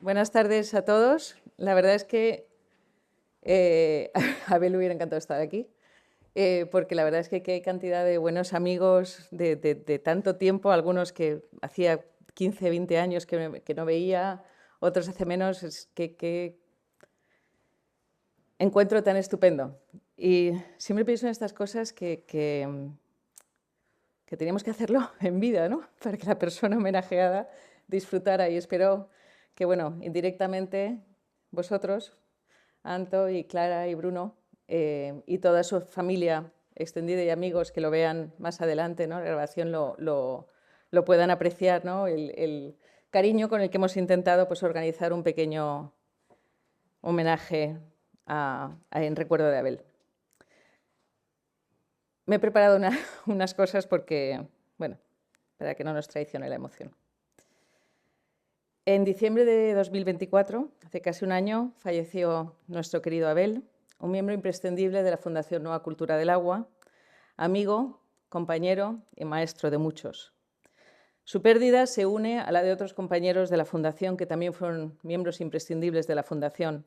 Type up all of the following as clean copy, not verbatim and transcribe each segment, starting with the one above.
Buenas tardes a todos. La verdad es que a Abel le hubiera encantado estar aquí, porque la verdad es que hay cantidad de buenos amigos de tanto tiempo, algunos que hacía 15, 20 años que no veía, otros hace menos. Qué encuentro tan estupendo. Y siempre pienso en estas cosas que teníamos que hacerlo en vida, ¿no? Para que la persona homenajeada disfrutara. Y espero que, bueno, indirectamente vosotros, Anto y Clara y Bruno, y toda su familia extendida y amigos que lo vean más adelante, ¿no? La grabación lo puedan apreciar, ¿no? El cariño con el que hemos intentado pues, organizar un pequeño homenaje en recuerdo de Abel. Me he preparado unas cosas porque, bueno, para que no nos traicione la emoción. En diciembre de 2024, hace casi un año, falleció nuestro querido Abel, un miembro imprescindible de la Fundación Nueva Cultura del Agua, amigo, compañero y maestro de muchos. Su pérdida se une a la de otros compañeros de la Fundación que también fueron miembros imprescindibles de la Fundación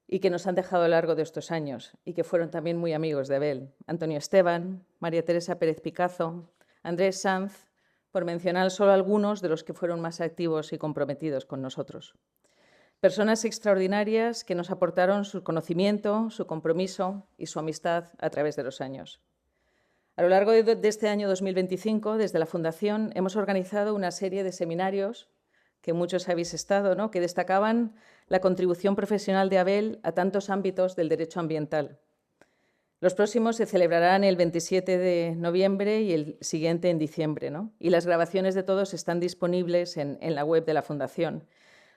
y que nos han dejado a lo largo de estos años y que fueron también muy amigos de Abel. Antonio Esteban, María Teresa Pérez Picazo, Andrés Sanz, por mencionar solo algunos de los que fueron más activos y comprometidos con nosotros. Personas extraordinarias que nos aportaron su conocimiento, su compromiso y su amistad a través de los años. A lo largo de este año 2025, desde la Fundación, hemos organizado una serie de seminarios que muchos habéis estado, ¿no? Que destacaban la contribución profesional de Abel a tantos ámbitos del derecho ambiental. Los próximos se celebrarán el 27 de noviembre y el siguiente en diciembre, ¿no? Y las grabaciones de todos están disponibles en la web de la Fundación.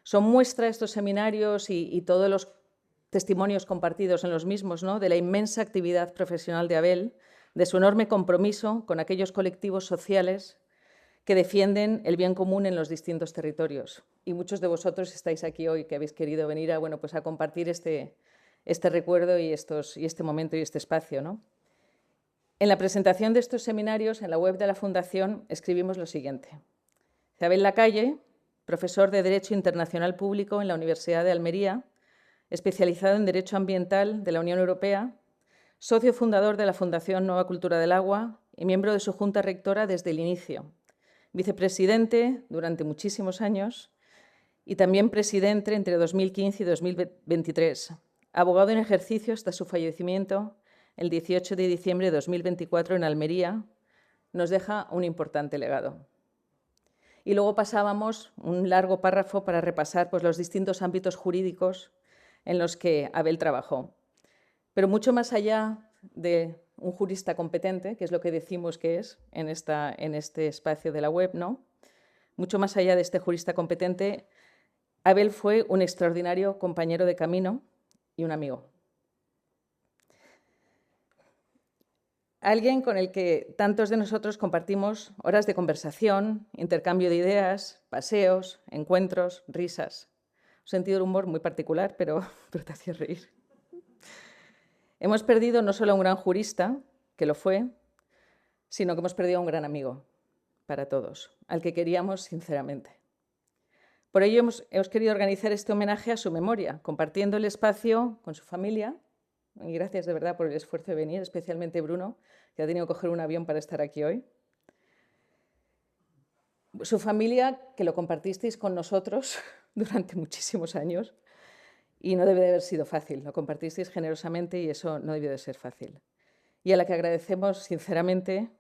Son muestra estos seminarios y todos los testimonios compartidos en los mismos, ¿no? De la inmensa actividad profesional de Abel, de su enorme compromiso con aquellos colectivos sociales que defienden el bien común en los distintos territorios. Y muchos de vosotros estáis aquí hoy, que habéis querido venir a, bueno, pues a compartir este recuerdo y este momento y este espacio, ¿no? En la presentación de estos seminarios, en la web de la Fundación, escribimos lo siguiente. Abel Lacalle, profesor de Derecho Internacional Público en la Universidad de Almería, especializado en Derecho Ambiental de la Unión Europea, socio fundador de la Fundación Nueva Cultura del Agua y miembro de su junta rectora desde el inicio, vicepresidente durante muchísimos años y también presidente entre 2015 y 2023, abogado en ejercicio hasta su fallecimiento el 18 de diciembre de 2024 en Almería, nos deja un importante legado. Y luego pasábamos un largo párrafo para repasar pues, los distintos ámbitos jurídicos en los que Abel trabajó. Pero mucho más allá de un jurista competente, que es lo que decimos que es en este espacio de la web, ¿no? Mucho más allá de este jurista competente, Abel fue un extraordinario compañero de camino y un amigo. Alguien con el que tantos de nosotros compartimos horas de conversación, intercambio de ideas, paseos, encuentros, risas. Un sentido del humor muy particular, pero te hacía reír. Hemos perdido no solo a un gran jurista, que lo fue, sino que hemos perdido a un gran amigo para todos, al que queríamos sinceramente. Por ello hemos querido organizar este homenaje a su memoria, compartiendo el espacio con su familia. Y gracias de verdad por el esfuerzo de venir, especialmente Bruno, que ha tenido que coger un avión para estar aquí hoy. Su familia, que lo compartisteis con nosotros durante muchísimos años, y no debe de haber sido fácil, lo compartisteis generosamente y eso no debió de ser fácil. Y a la que agradecemos sinceramente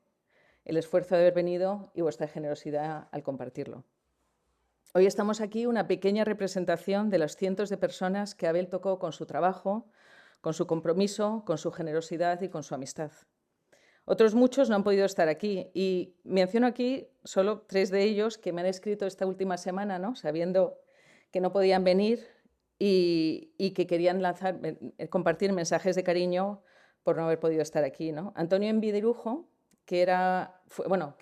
el esfuerzo de haber venido y vuestra generosidad al compartirlo. Hoy estamos aquí una pequeña representación de las cientos de personas que Abel tocó con su trabajo, con su compromiso, con su generosidad y con su amistad. Otros muchos no han podido estar aquí y menciono aquí solo 3 de ellos que me han escrito esta última semana, ¿no? Sabiendo que no podían venir y que querían compartir mensajes de cariño por no haber podido estar aquí, ¿no? Antonio Envidirujo, que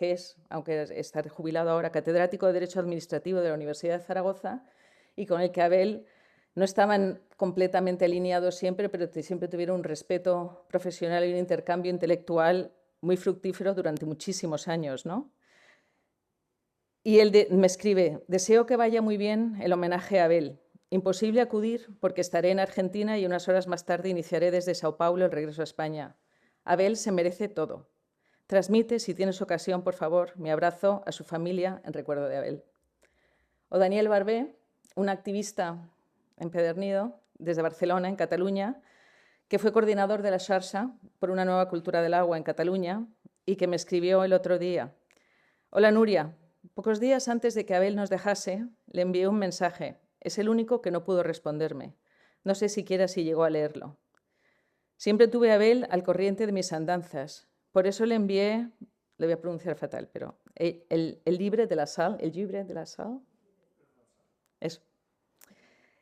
es, aunque está jubilado ahora, catedrático de Derecho Administrativo de la Universidad de Zaragoza y con el que Abel no estaban completamente alineados siempre, pero siempre tuvieron un respeto profesional y un intercambio intelectual muy fructífero durante muchísimos años, ¿no? Y él me escribe: deseo que vaya muy bien el homenaje a Abel. Imposible acudir porque estaré en Argentina y unas horas más tarde iniciaré desde Sao Paulo el regreso a España. Abel se merece todo. Transmite, si tienes ocasión, por favor, mi abrazo a su familia en recuerdo de Abel. O Daniel Barbé, un activista empedernido desde Barcelona, en Cataluña, que fue coordinador de la Xarxa por una nueva cultura del agua en Cataluña y que me escribió el otro día: hola Núria, pocos días antes de que Abel nos dejase, le envié un mensaje. Es el único que no pudo responderme. No sé siquiera si llegó a leerlo. Siempre tuve a Abel al corriente de mis andanzas. Por eso le envié, le voy a pronunciar fatal, pero el Llibre de la Sal, el Llibre de la Sal, eso.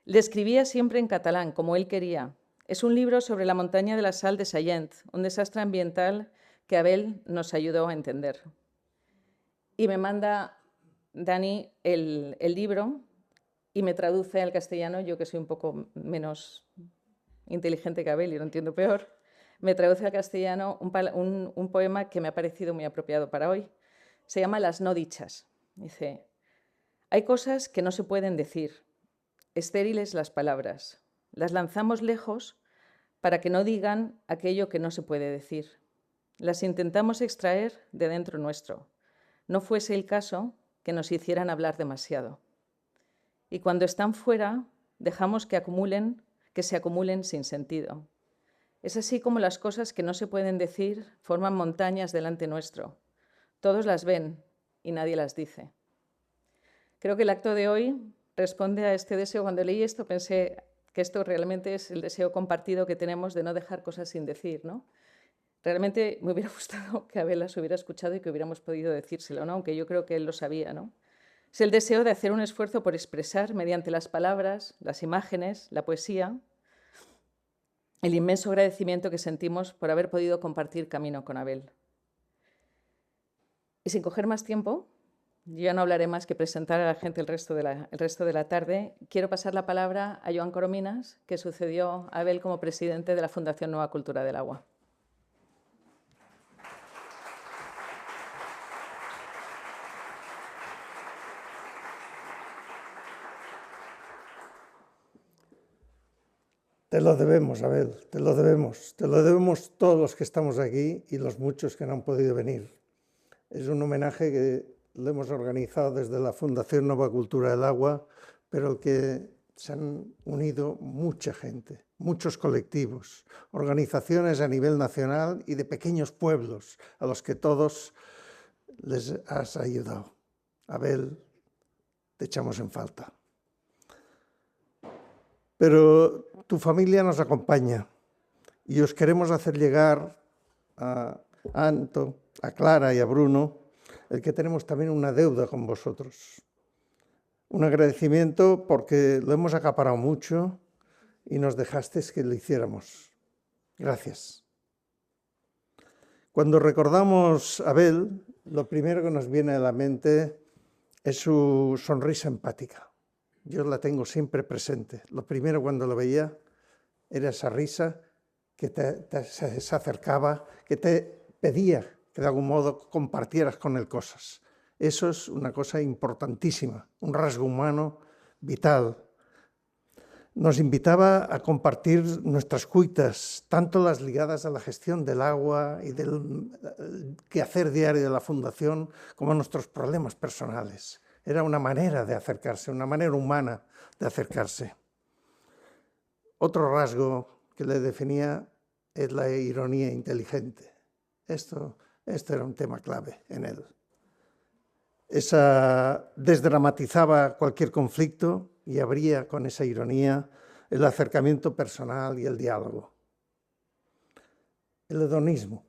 Le escribía siempre en catalán, como él quería. Es un libro sobre la montaña de la sal de Sallent, un desastre ambiental que Abel nos ayudó a entender. Y me manda Dani el libro y me traduce al castellano, yo que soy un poco menos inteligente que Abel y lo entiendo peor, me traduce al castellano un poema que me ha parecido muy apropiado para hoy. Se llama Las no dichas. Dice: hay cosas que no se pueden decir, estériles las palabras. Las lanzamos lejos para que no digan aquello que no se puede decir. Las intentamos extraer de dentro nuestro. No fuese el caso que nos hicieran hablar demasiado. Y cuando están fuera, dejamos que se acumulen sin sentido. Es así como las cosas que no se pueden decir forman montañas delante nuestro. Todos las ven y nadie las dice. Creo que el acto de hoy responde a este deseo. Cuando leí esto pensé que esto realmente es el deseo compartido que tenemos de no dejar cosas sin decir, ¿no? Realmente me hubiera gustado que Abel las hubiera escuchado y que hubiéramos podido decírselo, ¿no? Aunque yo creo que él lo sabía, ¿no? Es el deseo de hacer un esfuerzo por expresar mediante las palabras, las imágenes, la poesía, el inmenso agradecimiento que sentimos por haber podido compartir camino con Abel. Y sin coger más tiempo, yo ya no hablaré más que presentar a la gente el resto de la tarde. Quiero pasar la palabra a Joan Corominas, que sucedió a Abel como presidente de la Fundación Nueva Cultura del Agua. Te lo debemos, Abel, te lo debemos. Te lo debemos todos los que estamos aquí y los muchos que no han podido venir. Es un homenaje que lo hemos organizado desde la Fundación Nueva Cultura del Agua, pero al que se han unido mucha gente, muchos colectivos, organizaciones a nivel nacional y de pequeños pueblos a los que todos les has ayudado. Abel, te echamos en falta. Pero tu familia nos acompaña y os queremos hacer llegar a Anto, a Clara y a Bruno el que tenemos también una deuda con vosotros. Un agradecimiento porque lo hemos acaparado mucho y nos dejasteis que lo hiciéramos. Gracias. Cuando recordamos a Abel, lo primero que nos viene a la mente es su sonrisa empática. Yo la tengo siempre presente. Lo primero cuando lo veía era esa risa que se acercaba, que te pedía que de algún modo compartieras con él cosas. Eso es una cosa importantísima, un rasgo humano vital. Nos invitaba a compartir nuestras cuitas, tanto las ligadas a la gestión del agua y del quehacer diario de la Fundación, como nuestros problemas personales. Era una manera de acercarse, una manera humana de acercarse. Otro rasgo que le definía es la ironía inteligente. Esto era un tema clave en él. Desdramatizaba cualquier conflicto y abría con esa ironía el acercamiento personal y el diálogo. El hedonismo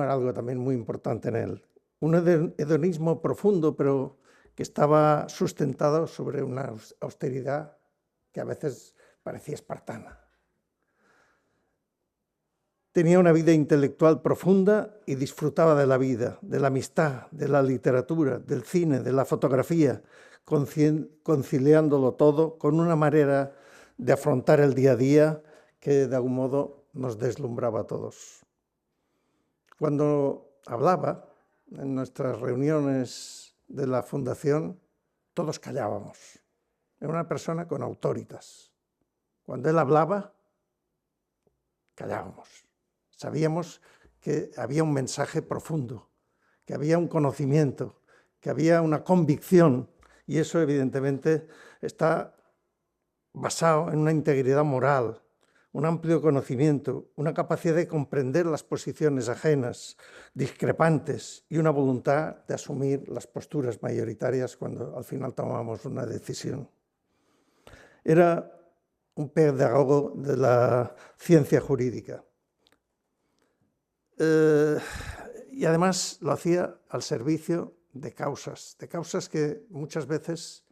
era algo también muy importante en él. Un hedonismo profundo, pero que estaba sustentado sobre una austeridad que a veces parecía espartana. Tenía una vida intelectual profunda y disfrutaba de la vida, de la amistad, de la literatura, del cine, de la fotografía, conciliándolo todo con una manera de afrontar el día a día que de algún modo nos deslumbraba a todos. Cuando hablaba en nuestras reuniones de la fundación, todos callábamos. Era una persona con autoritas. Cuando él hablaba, callábamos. Sabíamos que había un mensaje profundo, que había un conocimiento, que había una convicción, y eso evidentemente está basado en una integridad moral, un amplio conocimiento, una capacidad de comprender las posiciones ajenas, discrepantes, y una voluntad de asumir las posturas mayoritarias cuando al final tomábamos una decisión. Era un pedagogo de la ciencia jurídica. Y además lo hacía al servicio de causas que muchas veces,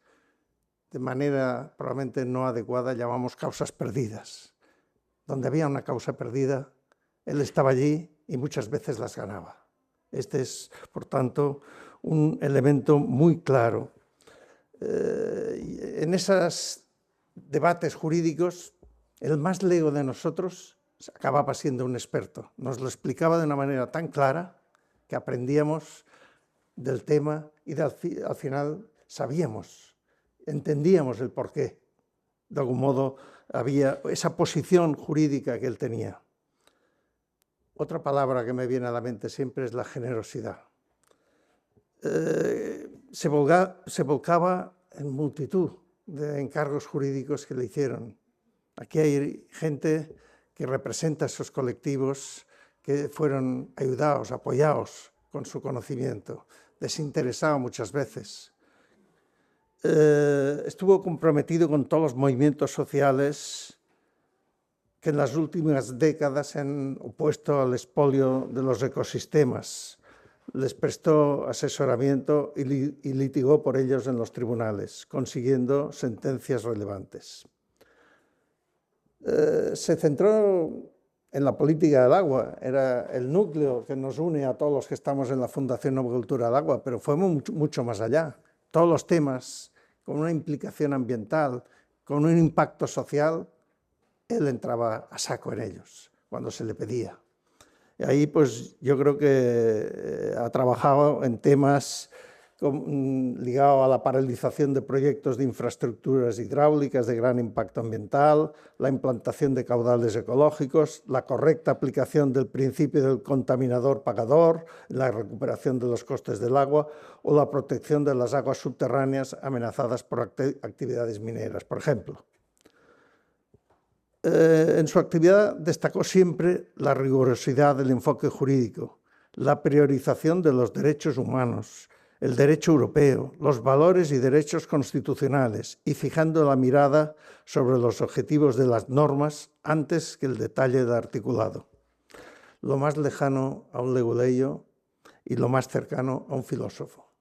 de manera probablemente no adecuada, llamamos causas perdidas. Donde había una causa perdida, él estaba allí y muchas veces las ganaba. Este es, por tanto, un elemento muy claro. En esos debates jurídicos, el más lego de nosotros acababa siendo un experto. Nos lo explicaba de una manera tan clara que aprendíamos del tema y al final sabíamos, entendíamos el porqué. De algún modo había esa posición jurídica que él tenía. Otra palabra que me viene a la mente siempre es la generosidad. Se volcaba en multitud de encargos jurídicos que le hicieron. Aquí hay gente que representa esos colectivos que fueron ayudados, apoyados con su conocimiento, desinteresado muchas veces. Estuvo comprometido con todos los movimientos sociales que en las últimas décadas se han opuesto al expolio de los ecosistemas. Les prestó asesoramiento y litigó por ellos en los tribunales, consiguiendo sentencias relevantes. Se centró en la política del agua, era el núcleo que nos une a todos los que estamos en la Fundación Nova Cultura del Agua, pero fue mucho más allá. Todos los temas con una implicación ambiental, con un impacto social, él entraba a saco en ellos cuando se le pedía. Y ahí pues yo creo que ha trabajado en temas ligados a la paralización de proyectos de infraestructuras hidráulicas de gran impacto ambiental, la implantación de caudales ecológicos, la correcta aplicación del principio del contaminador pagador, la recuperación de los costes del agua o la protección de las aguas subterráneas amenazadas por actividades mineras, por ejemplo. En su actividad destacó siempre la rigurosidad del enfoque jurídico, la priorización de los derechos humanos, el derecho europeo, los valores y derechos constitucionales y fijando la mirada sobre los objetivos de las normas antes que el detalle del articulado. Lo más lejano a un leguleyo y lo más cercano a un filósofo.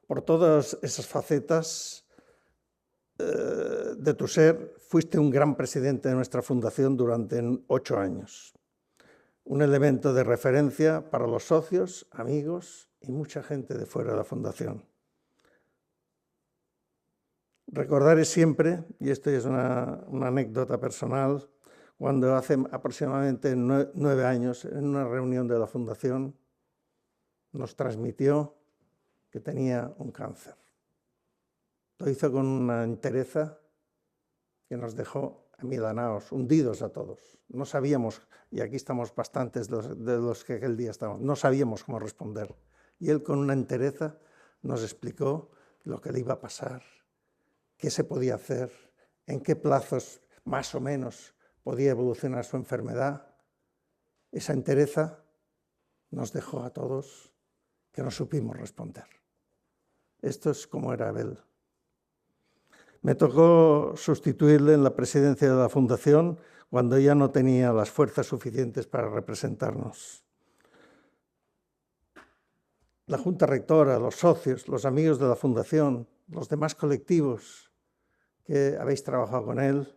Por todas esas facetas de tu ser, fuiste un gran presidente de nuestra fundación durante 8 años. Un elemento de referencia para los socios, amigos y mucha gente de fuera de la fundación. Recordaré siempre, y esto es una anécdota personal, cuando hace aproximadamente 9 años, en una reunión de la fundación, nos transmitió que tenía un cáncer. Lo hizo con una entereza que nos dejó amilanaos, hundidos a todos. No sabíamos, y aquí estamos bastantes de los que aquel día estábamos, no sabíamos cómo responder. Y él con una entereza nos explicó lo que le iba a pasar, qué se podía hacer, en qué plazos más o menos podía evolucionar su enfermedad. Esa entereza nos dejó a todos que no supimos responder. Esto es como era Abel. Me tocó sustituirle en la presidencia de la Fundación cuando ya no tenía las fuerzas suficientes para representarnos. La Junta Rectora, los socios, los amigos de la Fundación, los demás colectivos que habéis trabajado con él,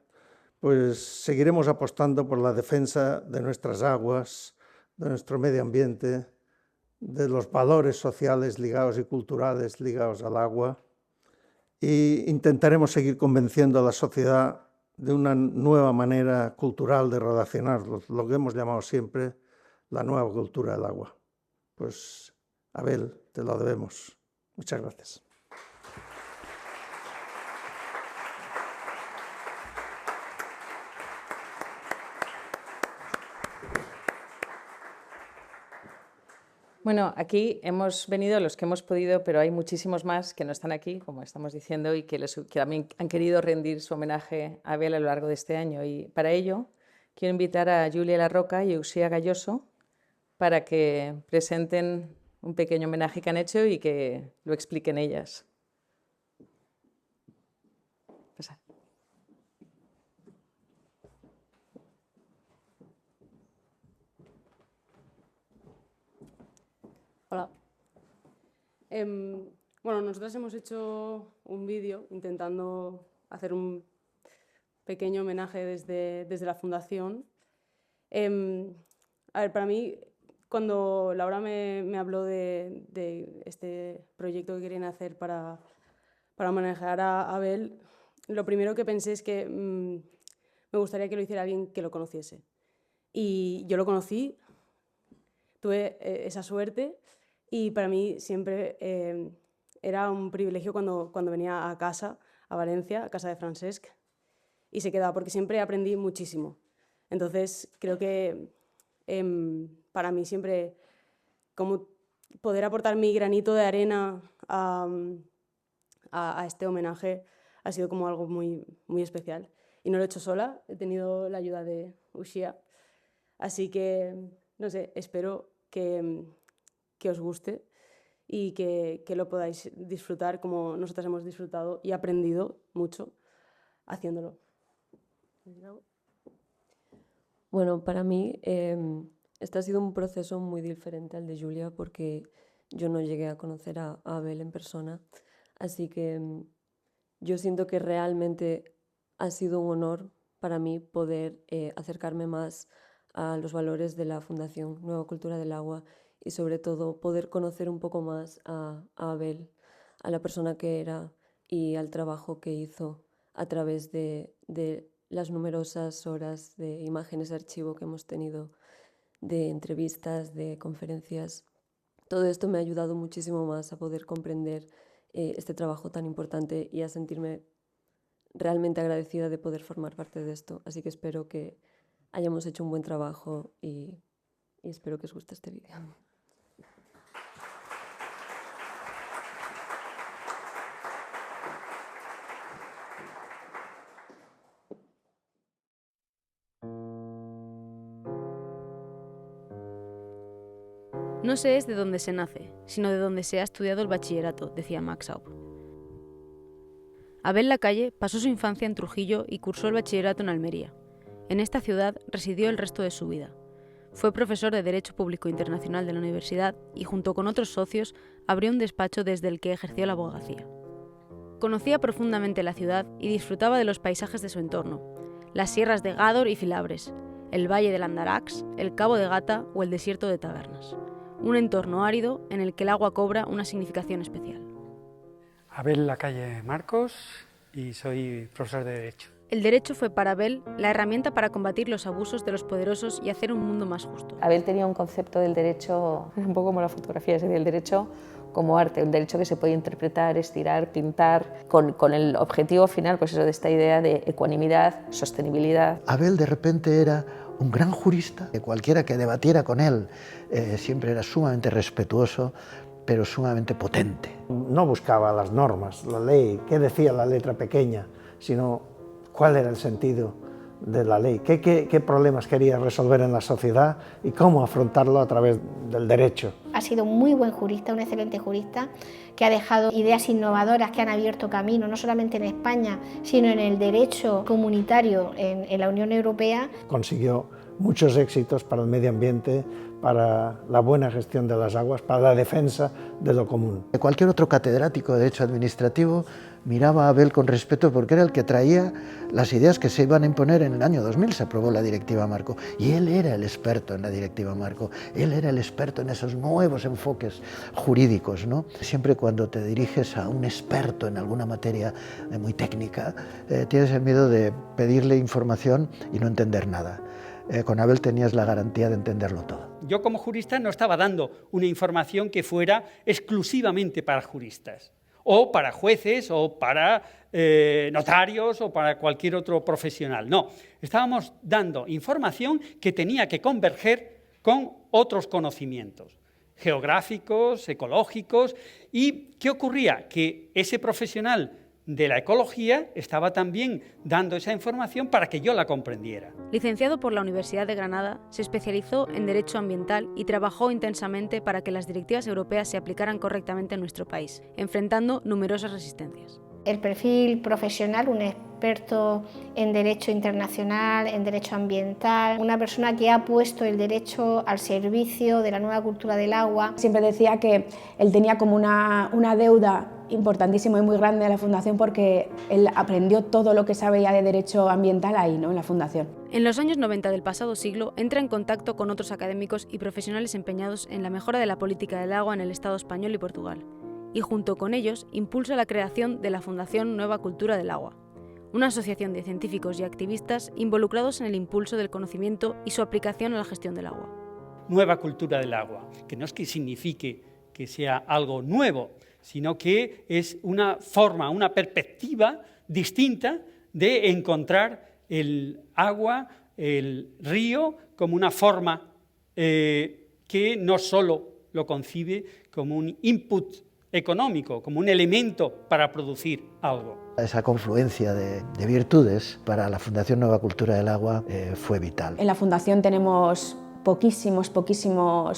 pues seguiremos apostando por la defensa de nuestras aguas, de nuestro medio ambiente, de los valores sociales ligados y culturales ligados al agua, e intentaremos seguir convenciendo a la sociedad de una nueva manera cultural de relacionarlos, lo que hemos llamado siempre la nueva cultura del agua. Pues Abel, te lo debemos. Muchas gracias. Bueno, aquí hemos venido los que hemos podido, pero hay muchísimos más que no están aquí, como estamos diciendo, y que también han querido rendir su homenaje a Abel a lo largo de este año. Y para ello quiero invitar a Julia Larroca y Uxía Galloso para que presenten un pequeño homenaje que han hecho y que lo expliquen ellas. Pasad. Hola. Bueno, nosotras hemos hecho un vídeo intentando hacer un pequeño homenaje desde la fundación. A ver, para mí, cuando Laura me habló de este proyecto que querían hacer para homenajear a Abel, lo primero que pensé es que me gustaría que lo hiciera alguien que lo conociese. Y yo lo conocí, tuve esa suerte. Y para mí siempre era un privilegio cuando venía a casa, a Valencia, a casa de Francesc, y se quedaba, porque siempre aprendí muchísimo. Entonces, creo que para mí siempre, como poder aportar mi granito de arena a este homenaje ha sido como algo muy, muy especial. Y no lo he hecho sola, he tenido la ayuda de Uxía. Así que, no sé, espero que os guste y que lo podáis disfrutar como nosotras hemos disfrutado y aprendido mucho haciéndolo. Bueno, para mí este ha sido un proceso muy diferente al de Julia porque yo no llegué a conocer a Abel en persona, así que yo siento que realmente ha sido un honor para mí poder acercarme más a los valores de la Fundación Nueva Cultura del Agua y sobre todo poder conocer un poco más a Abel, a la persona que era y al trabajo que hizo a través de las numerosas horas de imágenes de archivo que hemos tenido, de entrevistas, de conferencias. Todo esto me ha ayudado muchísimo más a poder comprender este trabajo tan importante y a sentirme realmente agradecida de poder formar parte de esto. Así que espero que hayamos hecho un buen trabajo y espero que os guste este vídeo. No se es de dónde se nace, sino de donde se ha estudiado el bachillerato, decía Max Aub. Abel Lacalle pasó su infancia en Trujillo y cursó el bachillerato en Almería. En esta ciudad residió el resto de su vida. Fue profesor de Derecho Público Internacional de la universidad y junto con otros socios abrió un despacho desde el que ejerció la abogacía. Conocía profundamente la ciudad y disfrutaba de los paisajes de su entorno, las sierras de Gádor y Filabres, el valle del Andarax, el Cabo de Gata o el desierto de Tabernas. Un entorno árido en el que el agua cobra una significación especial. Abel Lacalle Marcos y soy profesor de Derecho. El derecho fue para Abel la herramienta para combatir los abusos de los poderosos y hacer un mundo más justo. Abel tenía un concepto del derecho, un poco como la fotografía, es decir, el derecho como arte, un derecho que se puede interpretar, estirar, pintar, con el objetivo final, pues eso, de esta idea de ecuanimidad, sostenibilidad. Abel de repente era un gran jurista, cualquiera que debatiera con él siempre era sumamente respetuoso, pero sumamente potente. No buscaba las normas, la ley, qué decía la letra pequeña, sino cuál era el sentido de la ley, qué problemas quería resolver en la sociedad y cómo afrontarlo a través del derecho. Ha sido un muy buen jurista, un excelente jurista, que ha dejado ideas innovadoras que han abierto camino, no solamente en España, sino en el derecho comunitario en la Unión Europea. Consiguió muchos éxitos para el medio ambiente, para la buena gestión de las aguas, para la defensa de lo común. Cualquier otro catedrático de Derecho Administrativo miraba a Abel con respeto porque era el que traía las ideas que se iban a imponer en el año 2000, se aprobó la Directiva Marco, y él era el experto en la Directiva Marco, él era el experto en esos nuevos enfoques jurídicos, ¿no? Siempre cuando te diriges a un experto en alguna materia muy técnica, tienes el miedo de pedirle información y no entender nada. Con Abel tenías la garantía de entenderlo todo. yo como jurista no estaba dando una información que fuera exclusivamente para juristas, o para jueces, o para notarios, o para cualquier otro profesional. No, estábamos dando información que tenía que converger con otros conocimientos geográficos, ecológicos. ¿Y qué ocurría? Que ese profesional de la ecología estaba también dando esa información para que yo la comprendiera. Licenciado por la Universidad de Granada, se especializó en Derecho Ambiental y trabajó intensamente para que las directivas europeas se aplicaran correctamente en nuestro país, enfrentando numerosas resistencias. El perfil profesional, un experto en derecho internacional, en derecho ambiental, una persona que ha puesto el derecho al servicio de la nueva cultura del agua. Siempre decía que él tenía como una deuda importantísima y muy grande a la Fundación porque él aprendió todo lo que sabe ya de derecho ambiental ahí, ¿no?, en la Fundación. En los años 90 del pasado siglo entra en contacto con otros académicos y profesionales empeñados en la mejora de la política del agua en el Estado español y Portugal, y junto con ellos impulsa la creación de la Fundación Nueva Cultura del Agua, una asociación de científicos y activistas involucrados en el impulso del conocimiento y su aplicación a la gestión del agua. Nueva cultura del agua, que no es que signifique que sea algo nuevo, sino que es una forma, una perspectiva distinta de encontrar el agua, el río, como una forma que no solo lo concibe como un input económico, como un elemento para producir algo. Esa confluencia de virtudes para la Fundación Nueva Cultura del Agua fue vital. En la Fundación tenemos poquísimos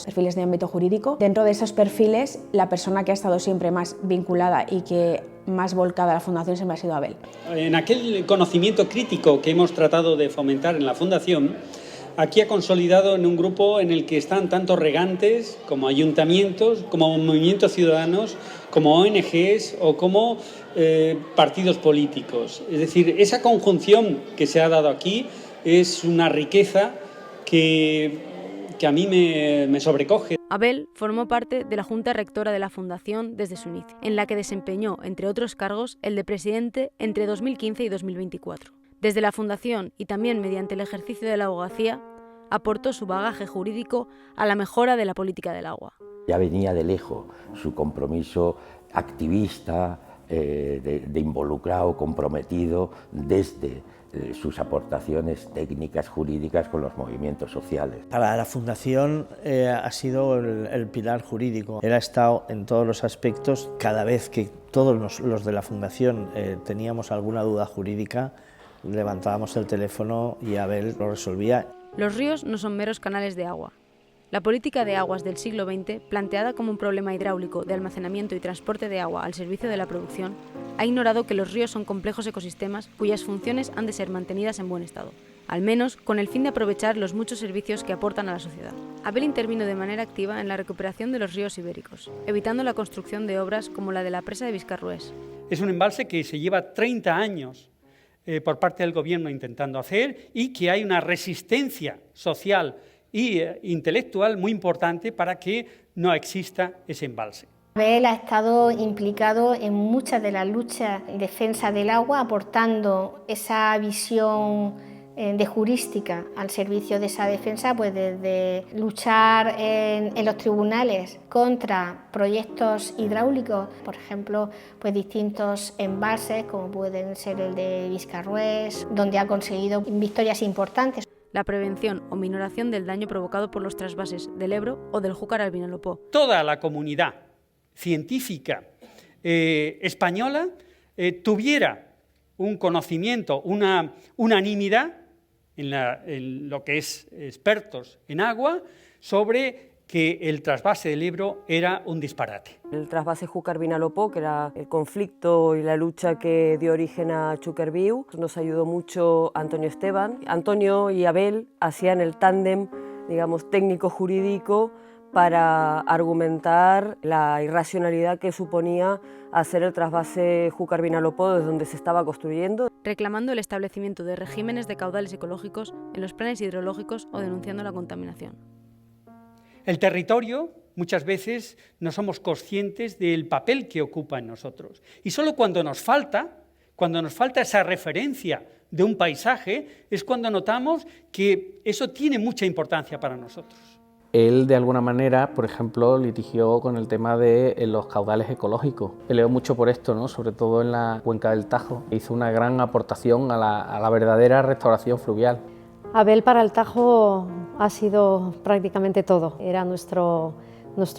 perfiles de ámbito jurídico. Dentro de esos perfiles, la persona que ha estado siempre más vinculada y que más volcada a la Fundación siempre ha sido Abel. En aquel conocimiento crítico que hemos tratado de fomentar en la Fundación, aquí ha consolidado en un grupo en el que están tanto regantes como ayuntamientos, como movimientos ciudadanos, como ONGs o como partidos políticos. Es decir, esa conjunción que se ha dado aquí es una riqueza que a mí me sobrecoge. Abel formó parte de la Junta Rectora de la Fundación desde su inicio, en la que desempeñó, entre otros cargos, el de presidente entre 2015 y 2024. Desde la Fundación y también mediante el ejercicio de la abogacía, aportó su bagaje jurídico a la mejora de la política del agua. Ya venía de lejos su compromiso activista, de involucrado, comprometido desde sus aportaciones técnicas, jurídicas con los movimientos sociales. Para la Fundación ha sido el pilar jurídico. Él ha estado en todos los aspectos. Cada vez que todos los de la Fundación teníamos alguna duda jurídica, levantábamos el teléfono y Abel lo resolvía. Los ríos no son meros canales de agua. La política de aguas del siglo XX, planteada como un problema hidráulico de almacenamiento y transporte de agua al servicio de la producción, ha ignorado que los ríos son complejos ecosistemas cuyas funciones han de ser mantenidas en buen estado, al menos con el fin de aprovechar los muchos servicios que aportan a la sociedad. Abel intervino de manera activa en la recuperación de los ríos ibéricos, evitando la construcción de obras como la de la presa de Viscarrués. Es un embalse que se lleva 30 años por parte del gobierno intentando hacer y que hay una resistencia social y intelectual muy importante para que no exista ese embalse. Abel ha estado implicado en muchas de las luchas en defensa del agua, aportando esa visión de jurística al servicio de esa defensa, pues desde luchar en los tribunales contra proyectos hidráulicos, por ejemplo, pues distintos embalses como pueden ser el de Viscarrués, donde ha conseguido victorias importantes. La prevención o minoración del daño provocado por los trasvases del Ebro o del Júcar al Vinalopó. Toda la comunidad científica española tuviera un conocimiento, una unanimidad en lo que es expertos en agua sobre que el trasvase del Ebro era un disparate. El trasvase Júcar-Vinalopó, que era el conflicto y la lucha que dio origen a Xúquer-Viu, nos ayudó mucho Antonio Esteban. Antonio y Abel hacían el tándem, digamos, técnico-jurídico para argumentar la irracionalidad que suponía hacer el trasvase Júcar-Vinalopó desde donde se estaba construyendo. Reclamando el establecimiento de regímenes de caudales ecológicos en los planes hidrológicos o denunciando la contaminación. El territorio, muchas veces no somos conscientes del papel que ocupa en nosotros. Y solo cuando nos falta esa referencia de un paisaje, es cuando notamos que eso tiene mucha importancia para nosotros. Él, de alguna manera, por ejemplo, litigió con el tema de los caudales ecológicos. Peleó mucho por esto, ¿no? Sobre todo en la cuenca del Tajo. Hizo una gran aportación a la verdadera restauración fluvial. Abel para el Tajo ha sido prácticamente todo. Era nuestro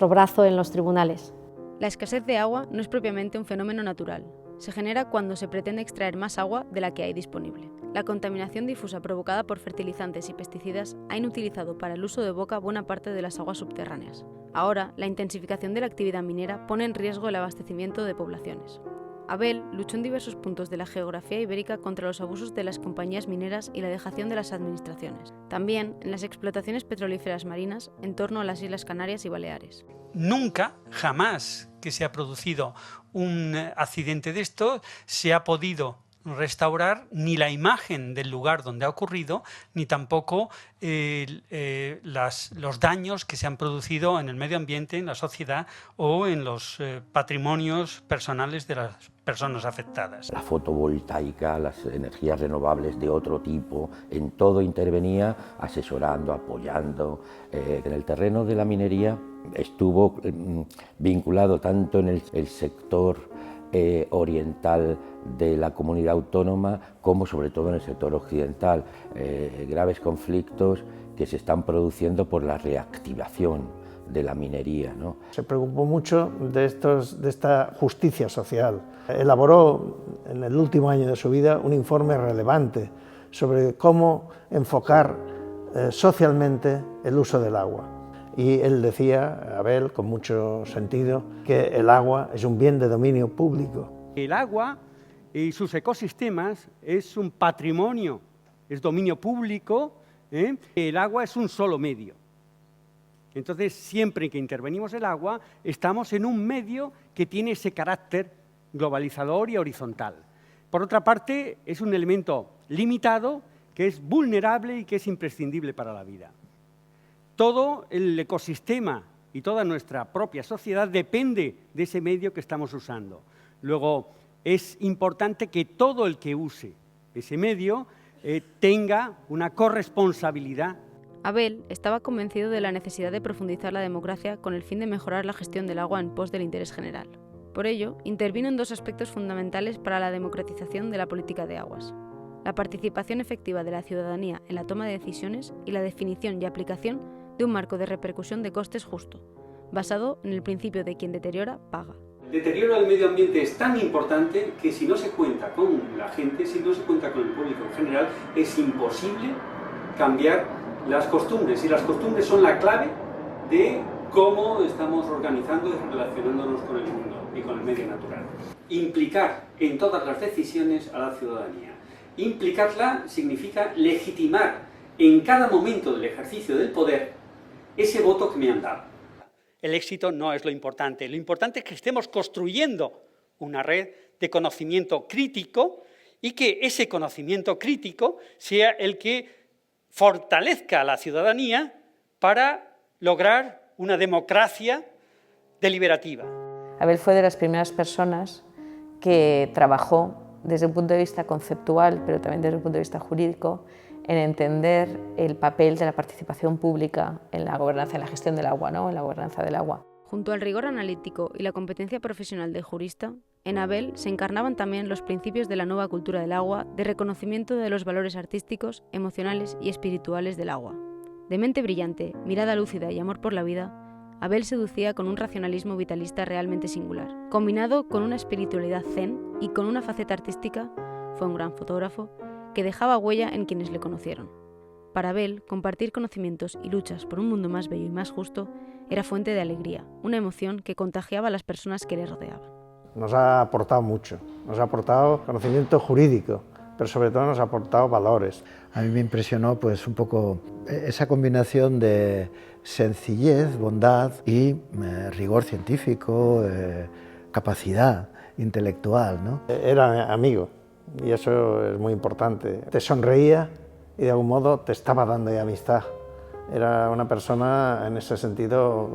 brazo en los tribunales. La escasez de agua no es propiamente un fenómeno natural. Se genera cuando se pretende extraer más agua de la que hay disponible. La contaminación difusa provocada por fertilizantes y pesticidas ha inutilizado para el uso de boca buena parte de las aguas subterráneas. Ahora, la intensificación de la actividad minera pone en riesgo el abastecimiento de poblaciones. Abel luchó en diversos puntos de la geografía ibérica contra los abusos de las compañías mineras y la dejación de las administraciones. También en las explotaciones petrolíferas marinas en torno a las Islas Canarias y Baleares. Nunca, jamás que se ha producido un accidente de esto, se ha podido restaurar ni la imagen del lugar donde ha ocurrido, ni tampoco los daños que se han producido en el medio ambiente, en la sociedad o en los patrimonios personales de las personas afectadas. La fotovoltaica, las energías renovables de otro tipo, en todo intervenía asesorando, apoyando. En el terreno de la minería estuvo vinculado tanto en el sector oriental de la comunidad autónoma como sobre todo en el sector occidental. Graves conflictos que se están produciendo por la reactivación de la minería, ¿no? Se preocupó mucho de esta justicia social. Elaboró en el último año de su vida un informe relevante sobre cómo enfocar socialmente el uso del agua. Y él decía, Abel, con mucho sentido, que el agua es un bien de dominio público. El agua y sus ecosistemas es un patrimonio, es dominio público. El agua es un solo medio. Entonces, siempre que intervenimos el agua, estamos en un medio que tiene ese carácter globalizador y horizontal. Por otra parte, es un elemento limitado, que es vulnerable y que es imprescindible para la vida. Todo el ecosistema y toda nuestra propia sociedad depende de ese medio que estamos usando. Luego, es importante que todo el que use ese medio tenga una corresponsabilidad. Abel estaba convencido de la necesidad de profundizar la democracia con el fin de mejorar la gestión del agua en pos del interés general. Por ello, intervino en dos aspectos fundamentales para la democratización de la política de aguas: la participación efectiva de la ciudadanía en la toma de decisiones y la definición y aplicación de un marco de repercusión de costes justo, basado en el principio de quien deteriora, paga. El deterioro del medio ambiente es tan importante que si no se cuenta con la gente, si no se cuenta con el público en general, es imposible cambiar las costumbres. Y las costumbres son la clave de cómo estamos organizando y relacionándonos con el mundo y con el medio natural. Implicar en todas las decisiones a la ciudadanía. Implicarla significa legitimar en cada momento del ejercicio del poder ese voto que me han dado. El éxito no es lo importante es que estemos construyendo una red de conocimiento crítico y que ese conocimiento crítico sea el que fortalezca a la ciudadanía para lograr una democracia deliberativa. Abel fue de las primeras personas que trabajó desde un punto de vista conceptual, pero también desde un punto de vista jurídico, en entender el papel de la participación pública en la gobernanza, en la gestión del agua, ¿no? En la gobernanza del agua. Junto al rigor analítico y la competencia profesional del jurista, en Abel se encarnaban también los principios de la nueva cultura del agua, de reconocimiento de los valores artísticos, emocionales y espirituales del agua. De mente brillante, mirada lúcida y amor por la vida, Abel seducía con un racionalismo vitalista realmente singular. Combinado con una espiritualidad zen y con una faceta artística, fue un gran fotógrafo que dejaba huella en quienes le conocieron. Para Abel, compartir conocimientos y luchas por un mundo más bello y más justo era fuente de alegría, una emoción que contagiaba a las personas que le rodeaban. Nos ha aportado mucho, nos ha aportado conocimiento jurídico, pero sobre todo nos ha aportado valores. A mí me impresionó pues un poco esa combinación de sencillez, bondad y rigor científico, capacidad intelectual, ¿no? Era amigo y eso es muy importante. Te sonreía y de algún modo te estaba dando ya amistad. Era una persona en ese sentido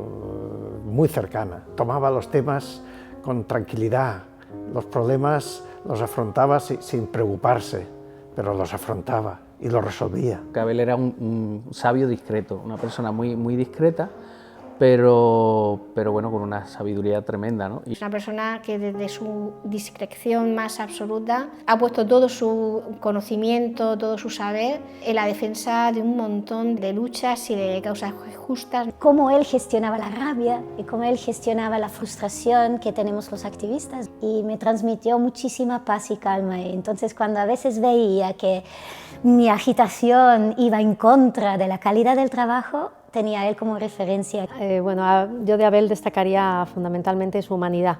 muy cercana. Tomaba los temas con tranquilidad, los problemas los afrontaba sin preocuparse, pero los afrontaba y lo resolvía. Abel era un sabio discreto, una persona muy discreta, pero bueno, con una sabiduría tremenda, ¿no? Es una persona que desde su discreción más absoluta ha puesto todo su conocimiento, todo su saber en la defensa de un montón de luchas y de causas justas. Cómo él gestionaba la rabia y cómo él gestionaba la frustración que tenemos los activistas, y me transmitió muchísima paz y calma. Y entonces, cuando a veces veía que mi agitación iba en contra de la calidad del trabajo, tenía a él como referencia. Bueno, yo de Abel destacaría fundamentalmente su humanidad.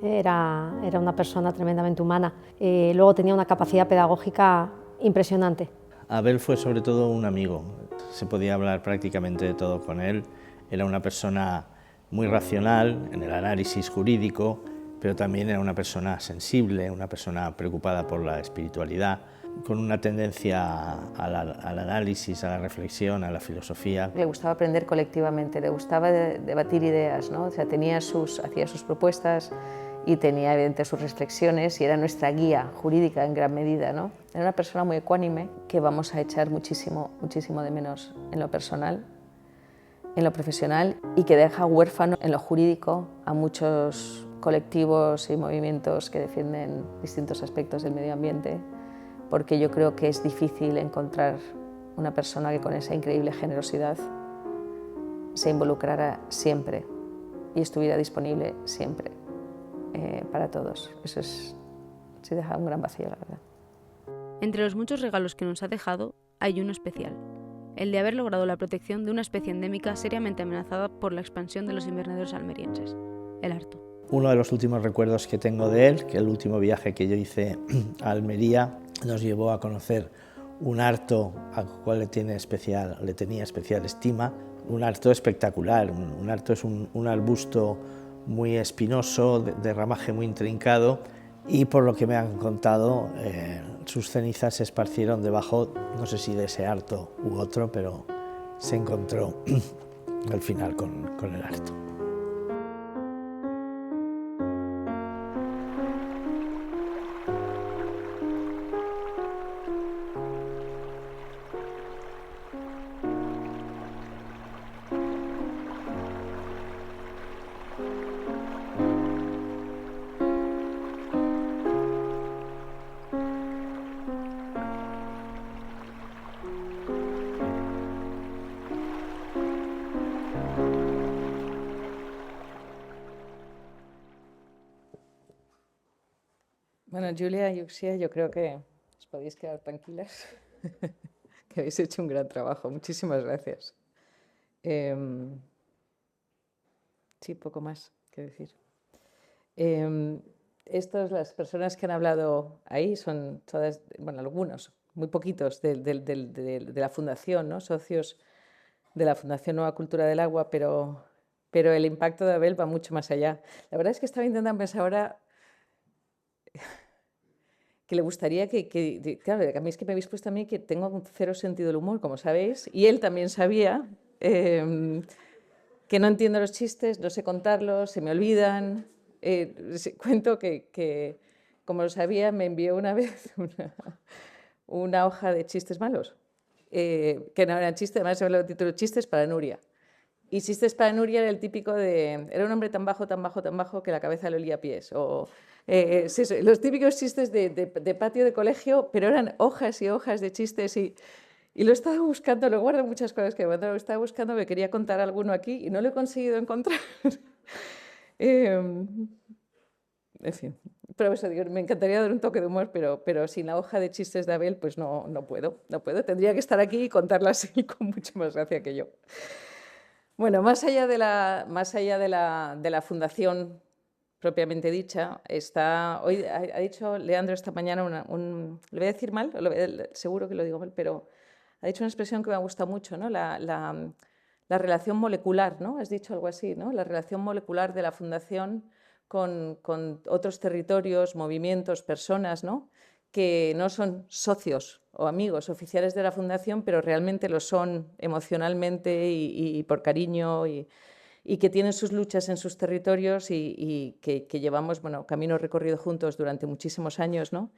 Era una persona tremendamente humana. Luego tenía una capacidad pedagógica impresionante. Abel fue sobre todo un amigo, se podía hablar prácticamente de todo con él. Era una persona muy racional en el análisis jurídico, pero también era una persona sensible, una persona preocupada por la espiritualidad, con una tendencia al análisis, a la reflexión, a la filosofía. Le gustaba aprender colectivamente, le gustaba debatir ideas, ¿no? O sea, hacía sus propuestas y tenía evidente sus reflexiones y era nuestra guía jurídica en gran medida, ¿no? Era una persona muy ecuánime que vamos a echar muchísimo de menos en lo personal, en lo profesional, y que deja huérfano en lo jurídico a muchos colectivos y movimientos que defienden distintos aspectos del medio ambiente, porque yo creo que es difícil encontrar una persona que con esa increíble generosidad se involucrara siempre y estuviera disponible siempre para todos. Eso sí deja un gran vacío, la verdad. Entre los muchos regalos que nos ha dejado, hay uno especial, el de haber logrado la protección de una especie endémica seriamente amenazada por la expansión de los invernaderos almerienses, el arto. Uno de los últimos recuerdos que tengo de él, que el último viaje que yo hice a Almería nos llevó a conocer un arto al cual le tenía especial estima, un arto espectacular. Un arto es un arbusto muy espinoso, de ramaje muy intrincado, y por lo que me han contado, sus cenizas se esparcieron debajo, no sé si de ese arto u otro, pero se encontró al final con el arto. Bueno, Julia y Uxía, yo creo que os podéis quedar tranquilas, que habéis hecho un gran trabajo. Muchísimas gracias. Sí, poco más que decir. Las personas que han hablado ahí son todas, bueno, algunos, muy poquitos de la Fundación, ¿no? Socios de la Fundación Nueva Cultura del Agua, pero el impacto de Abel va mucho más allá. La verdad es que estaba intentando pensar ahora que le gustaría claro, a mí es que me habéis puesto a mí que tengo un cero sentido del humor, como sabéis, y él también sabía que no entiendo los chistes, no sé contarlos, se me olvidan. Cuento que, como lo sabía, me envió una vez una hoja de chistes malos, que no eran chistes, además se me lo título Chistes para Nuria. Y Chistes para Nuria era el típico era un hombre tan bajo que la cabeza le olía a pies. Es eso, los típicos chistes de patio de colegio, pero eran hojas y hojas de chistes y lo estaba buscando, lo guardo muchas cosas que cuando lo estaba buscando me quería contar alguno aquí y no lo he conseguido encontrar. En fin, pero eso, digo, me encantaría dar un toque de humor, pero sin la hoja de chistes de Abel pues no puedo. Tendría que estar aquí y contarlas él con mucha más gracia que yo. Bueno, más allá de la fundación propiamente dicha, hoy ha dicho Leandro esta mañana, ¿le voy a decir mal? Seguro que lo digo mal, pero ha dicho una expresión que me ha gustado mucho, ¿no? La relación molecular, ¿no? Has dicho algo así, ¿no? La relación molecular de la fundación con otros territorios, movimientos, personas, ¿no? Que no son socios o amigos oficiales de la fundación, pero realmente lo son emocionalmente y por cariño y que tienen sus luchas en sus territorios y que llevamos, bueno, camino recorrido juntos durante muchísimos años, ¿no?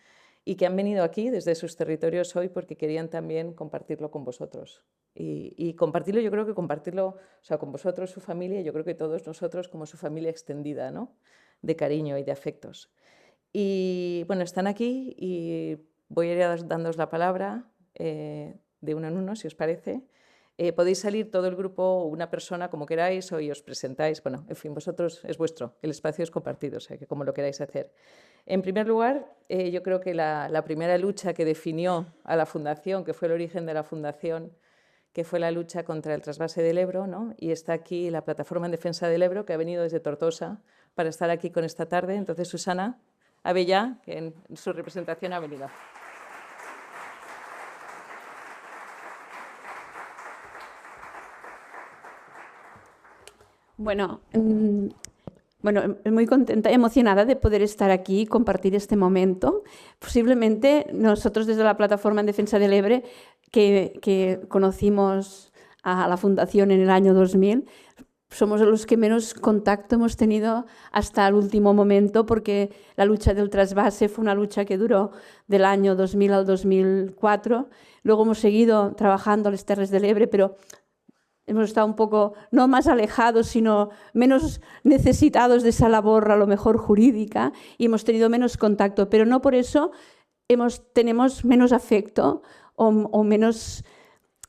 y que han venido aquí desde sus territorios hoy porque querían también compartirlo con vosotros. Y compartirlo, yo creo que compartirlo, o sea, con vosotros, su familia, yo creo que todos nosotros como su familia extendida, ¿no? De cariño y de afectos. Y bueno, están aquí y voy a ir dándoos la palabra de uno en uno, si os parece. Podéis salir todo el grupo, una persona, como queráis, o y os presentáis. Bueno, en fin, vosotros es vuestro, el espacio es compartido, o sea, que como lo queráis hacer. En primer lugar, yo creo que la primera lucha que definió a la Fundación, que fue el origen de la Fundación, que fue la lucha contra el trasvase del Ebro, ¿no? Y está aquí la Plataforma en Defensa del Ebro, que ha venido desde Tortosa para estar aquí con esta tarde. Entonces, Susana Abellá, que en su representación ha venido. Bueno, muy contenta y emocionada de poder estar aquí y compartir este momento. Posiblemente nosotros desde la Plataforma en Defensa del Ebre, que conocimos a la Fundación en el año 2000, somos los que menos contacto hemos tenido hasta el último momento, porque la lucha del trasvase fue una lucha que duró del año 2000 al 2004. Luego hemos seguido trabajando a las Terres del Ebre, pero hemos estado un poco, no más alejados, sino menos necesitados de esa labor, a lo mejor jurídica, y hemos tenido menos contacto, pero no por eso tenemos menos afecto o menos,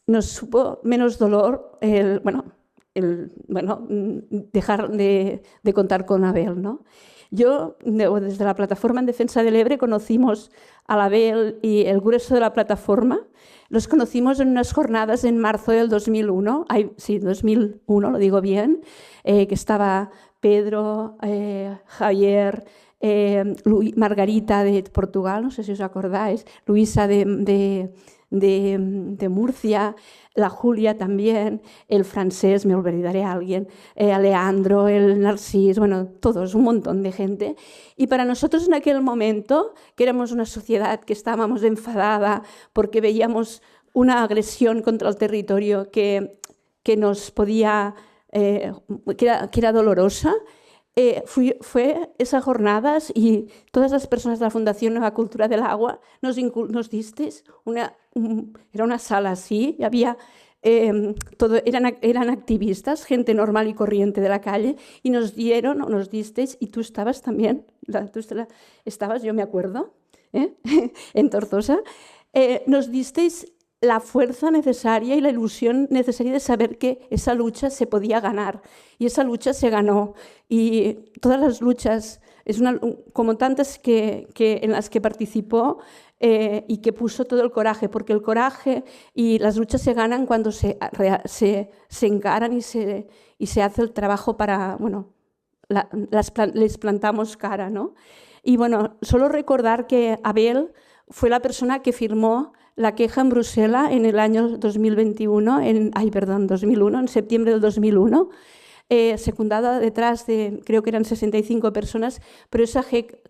nos supo menos dolor dejar de contar con Abel, ¿no? Yo, desde la Plataforma en Defensa del Ebre, conocimos a Abel y el grueso de la plataforma. Los conocimos en unas jornadas en marzo del 2001, sí, 2001, lo digo bien, que estaba Pedro, Javier, Margarita de Portugal, no sé si os acordáis, Luisa de Murcia, la Julia también, el francés, me olvidaré a alguien, Leandro, el Narcís, bueno, todos, un montón de gente. Y para nosotros en aquel momento, que éramos una sociedad que estábamos enfadada porque veíamos una agresión contra el territorio que nos podía, que era dolorosa, fue esas jornadas y todas las personas de la Fundación Nueva Cultura del Agua nos disteis era una sala así, y había eran activistas, gente normal y corriente de la calle, y nos disteis, y tú estabas también, estabas, yo me acuerdo, en Tortosa, nos disteis la fuerza necesaria y la ilusión necesaria de saber que esa lucha se podía ganar, y esa lucha se ganó. Y todas las luchas, como tantas en las que participó y que puso todo el coraje, porque el coraje y las luchas se ganan cuando se encaran y se hace el trabajo para, bueno, les plantamos cara, ¿no? Y bueno, solo recordar que Abel fue la persona que firmó la queja en Bruselas en el año 2001, en septiembre del 2001, secundada detrás de, creo que eran 65 personas, pero esa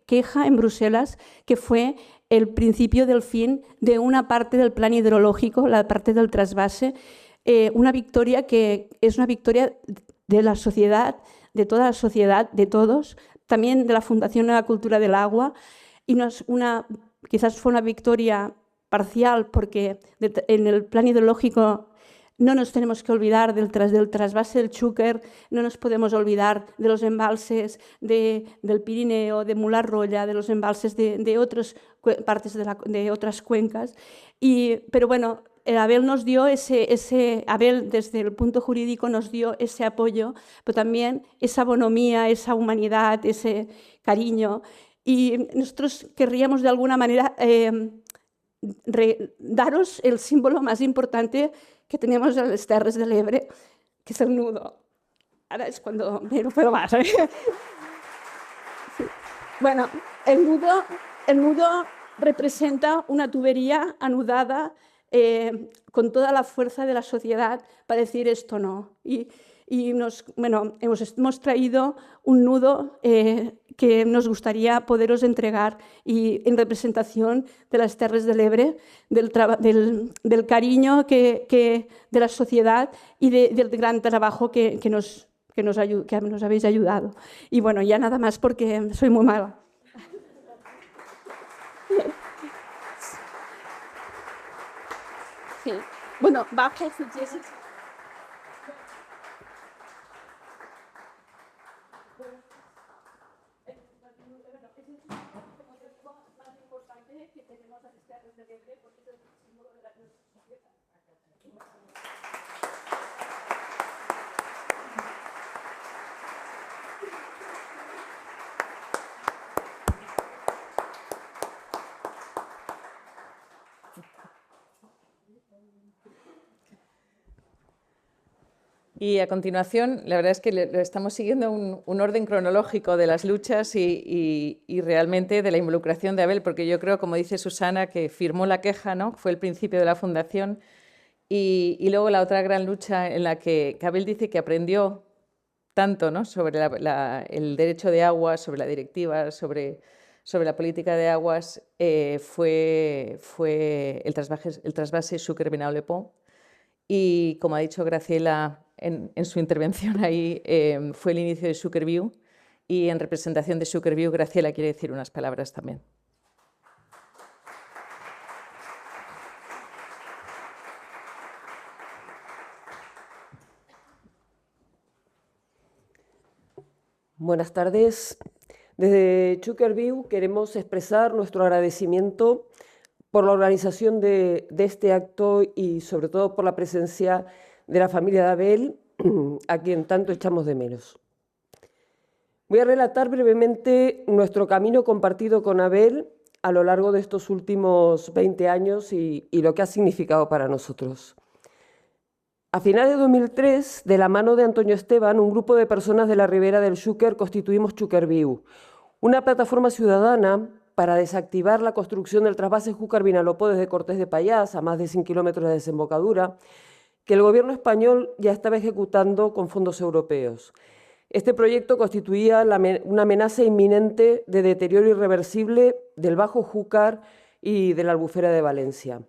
queja en Bruselas que fue el principio del fin de una parte del plan hidrológico, la parte del trasvase, una victoria que es una victoria de la sociedad, de toda la sociedad, de todos, también de la Fundación Nueva Cultura del Agua, y quizás fue una victoria parcial, porque en el plan hidrológico no nos tenemos que olvidar del trasvase del Xúquer, no nos podemos olvidar de los embalses del Pirineo, de Mularroya, de los embalses de otras partes de otras cuencas. Pero bueno, Abel nos dio Abel desde el punto jurídico nos dio ese apoyo, pero también esa bonomía, esa humanidad, ese cariño. Y nosotros querríamos de alguna manera daros el símbolo más importante que teníamos en las Terres del Ebre, que es el nudo. Ahora es cuando me lo puedo más. Sí. Bueno, el nudo representa una tubería anudada con toda la fuerza de la sociedad para decir esto no. Hemos traído un nudo que nos gustaría poderos entregar y en representación de las Terres del Ebre, del cariño de la sociedad y del gran trabajo que nos habéis ayudado. Y bueno, ya nada más porque soy muy mala. Sí. Bueno, baje si quieres. Y a continuación, la verdad es que estamos siguiendo un orden cronológico de las luchas y realmente de la involucración de Abel, porque yo creo, como dice Susana, que firmó la queja, ¿no? Fue el principio de la fundación, y luego la otra gran lucha en la que Abel dice que aprendió tanto, ¿no? Sobre el derecho de agua, sobre la directiva, sobre la política de aguas, fue el trasvase Sucre-Vinalopó. Y como ha dicho Graciela en su intervención ahí, fue el inicio de Sucre-Viu, y en representación de Sucre-Viu, Graciela quiere decir unas palabras también. Buenas tardes. Desde Sucre-Viu queremos expresar nuestro agradecimiento por la organización de este acto y sobre todo por la presencia de la familia de Abel, a quien tanto echamos de menos. Voy a relatar brevemente nuestro camino compartido con Abel a lo largo de estos últimos 20 años y lo que ha significado para nosotros. A finales de 2003, de la mano de Antonio Esteban, un grupo de personas de la ribera del Xúquer constituimos Sucre-Viu, una plataforma ciudadana para desactivar la construcción del trasvase Júcar-Vinalopó desde Cortés de Pallás, a más de 100 kilómetros de desembocadura, que el gobierno español ya estaba ejecutando con fondos europeos. Este proyecto constituía una amenaza inminente de deterioro irreversible del Bajo Júcar y de la Albufera de Valencia.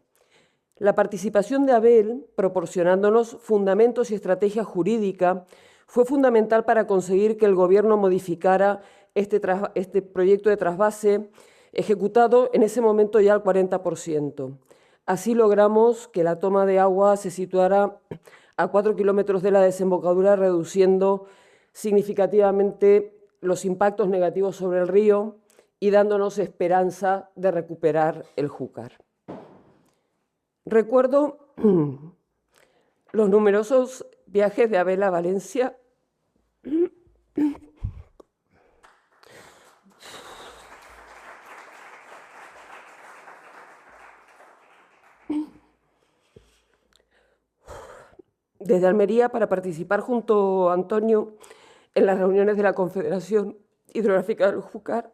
La participación de Abel, proporcionándonos fundamentos y estrategia jurídica, fue fundamental para conseguir que el gobierno modificara este proyecto de trasvase, ejecutado en ese momento ya al 40%. Así logramos que la toma de agua se situara a 4 kilómetros de la desembocadura, reduciendo significativamente los impactos negativos sobre el río y dándonos esperanza de recuperar el Júcar. Recuerdo los numerosos viajes de Abel a Valencia desde Almería para participar junto a Antonio en las reuniones de la Confederación Hidrográfica del Júcar.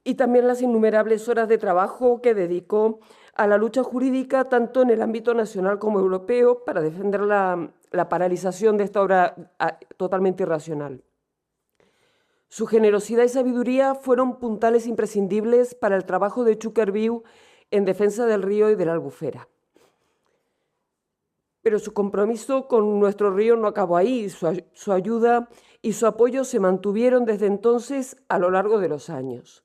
Y también las innumerables horas de trabajo que dedicó a la lucha jurídica, tanto en el ámbito nacional como europeo, para defender la paralización de esta obra totalmente irracional. Su generosidad y sabiduría fueron puntales imprescindibles para el trabajo de Sucre-Viu en defensa del río y de la Albufera. Pero su compromiso con nuestro río no acabó ahí. Su ayuda y su apoyo se mantuvieron desde entonces a lo largo de los años.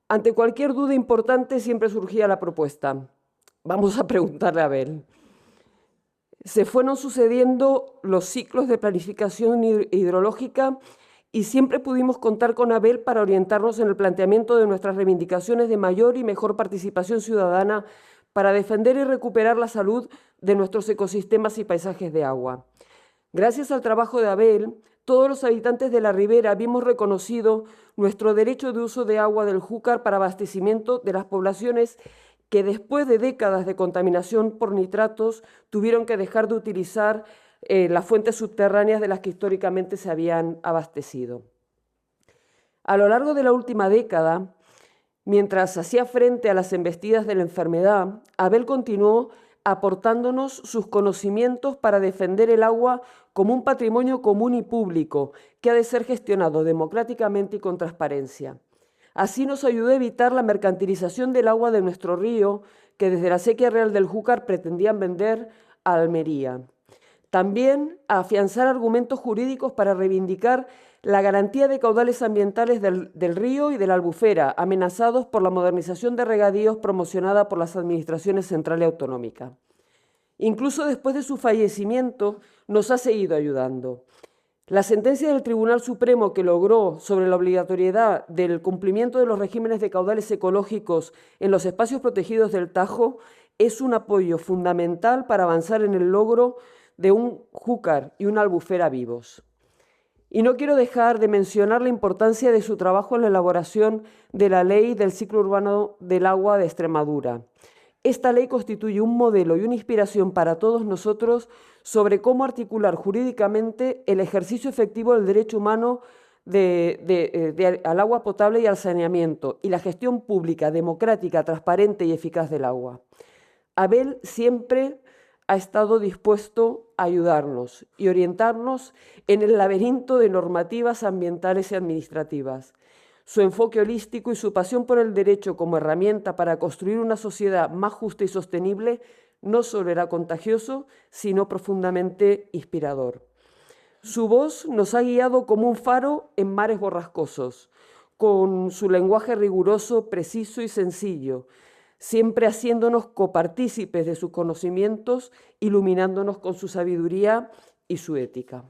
Ante cualquier duda importante siempre surgía la propuesta: vamos a preguntarle a Abel. Se fueron sucediendo los ciclos de planificación hidrológica y siempre pudimos contar con Abel para orientarnos en el planteamiento de nuestras reivindicaciones de mayor y mejor participación ciudadana para defender y recuperar la salud de nuestros ecosistemas y paisajes de agua. Gracias al trabajo de Abel, todos los habitantes de la ribera vimos reconocido nuestro derecho de uso de agua del Júcar para abastecimiento de las poblaciones que después de décadas de contaminación por nitratos tuvieron que dejar de utilizar las fuentes subterráneas de las que históricamente se habían abastecido. A lo largo de la última década, mientras hacía frente a las embestidas de la enfermedad, Abel continuó aportándonos sus conocimientos para defender el agua como un patrimonio común y público que ha de ser gestionado democráticamente y con transparencia. Así nos ayudó a evitar la mercantilización del agua de nuestro río que desde la Sequía Real del Júcar pretendían vender a Almería. También a afianzar argumentos jurídicos para reivindicar la garantía de caudales ambientales del río y de la albufera, amenazados por la modernización de regadíos promocionada por las administraciones central y autonómica. Incluso después de su fallecimiento, nos ha seguido ayudando. La sentencia del Tribunal Supremo que logró sobre la obligatoriedad del cumplimiento de los regímenes de caudales ecológicos en los espacios protegidos del Tajo es un apoyo fundamental para avanzar en el logro de un Júcar y una albufera vivos. Y no quiero dejar de mencionar la importancia de su trabajo en la elaboración de la Ley del Ciclo Urbano del Agua de Extremadura. Esta ley constituye un modelo y una inspiración para todos nosotros sobre cómo articular jurídicamente el ejercicio efectivo del derecho humano al agua potable y al saneamiento y la gestión pública, democrática, transparente y eficaz del agua. Abel siempre ha estado dispuesto a ayudarnos y orientarnos en el laberinto de normativas ambientales y administrativas. Su enfoque holístico y su pasión por el derecho como herramienta para construir una sociedad más justa y sostenible no solo era contagioso, sino profundamente inspirador. Su voz nos ha guiado como un faro en mares borrascosos, con su lenguaje riguroso, preciso y sencillo, siempre haciéndonos copartícipes de sus conocimientos, iluminándonos con su sabiduría y su ética.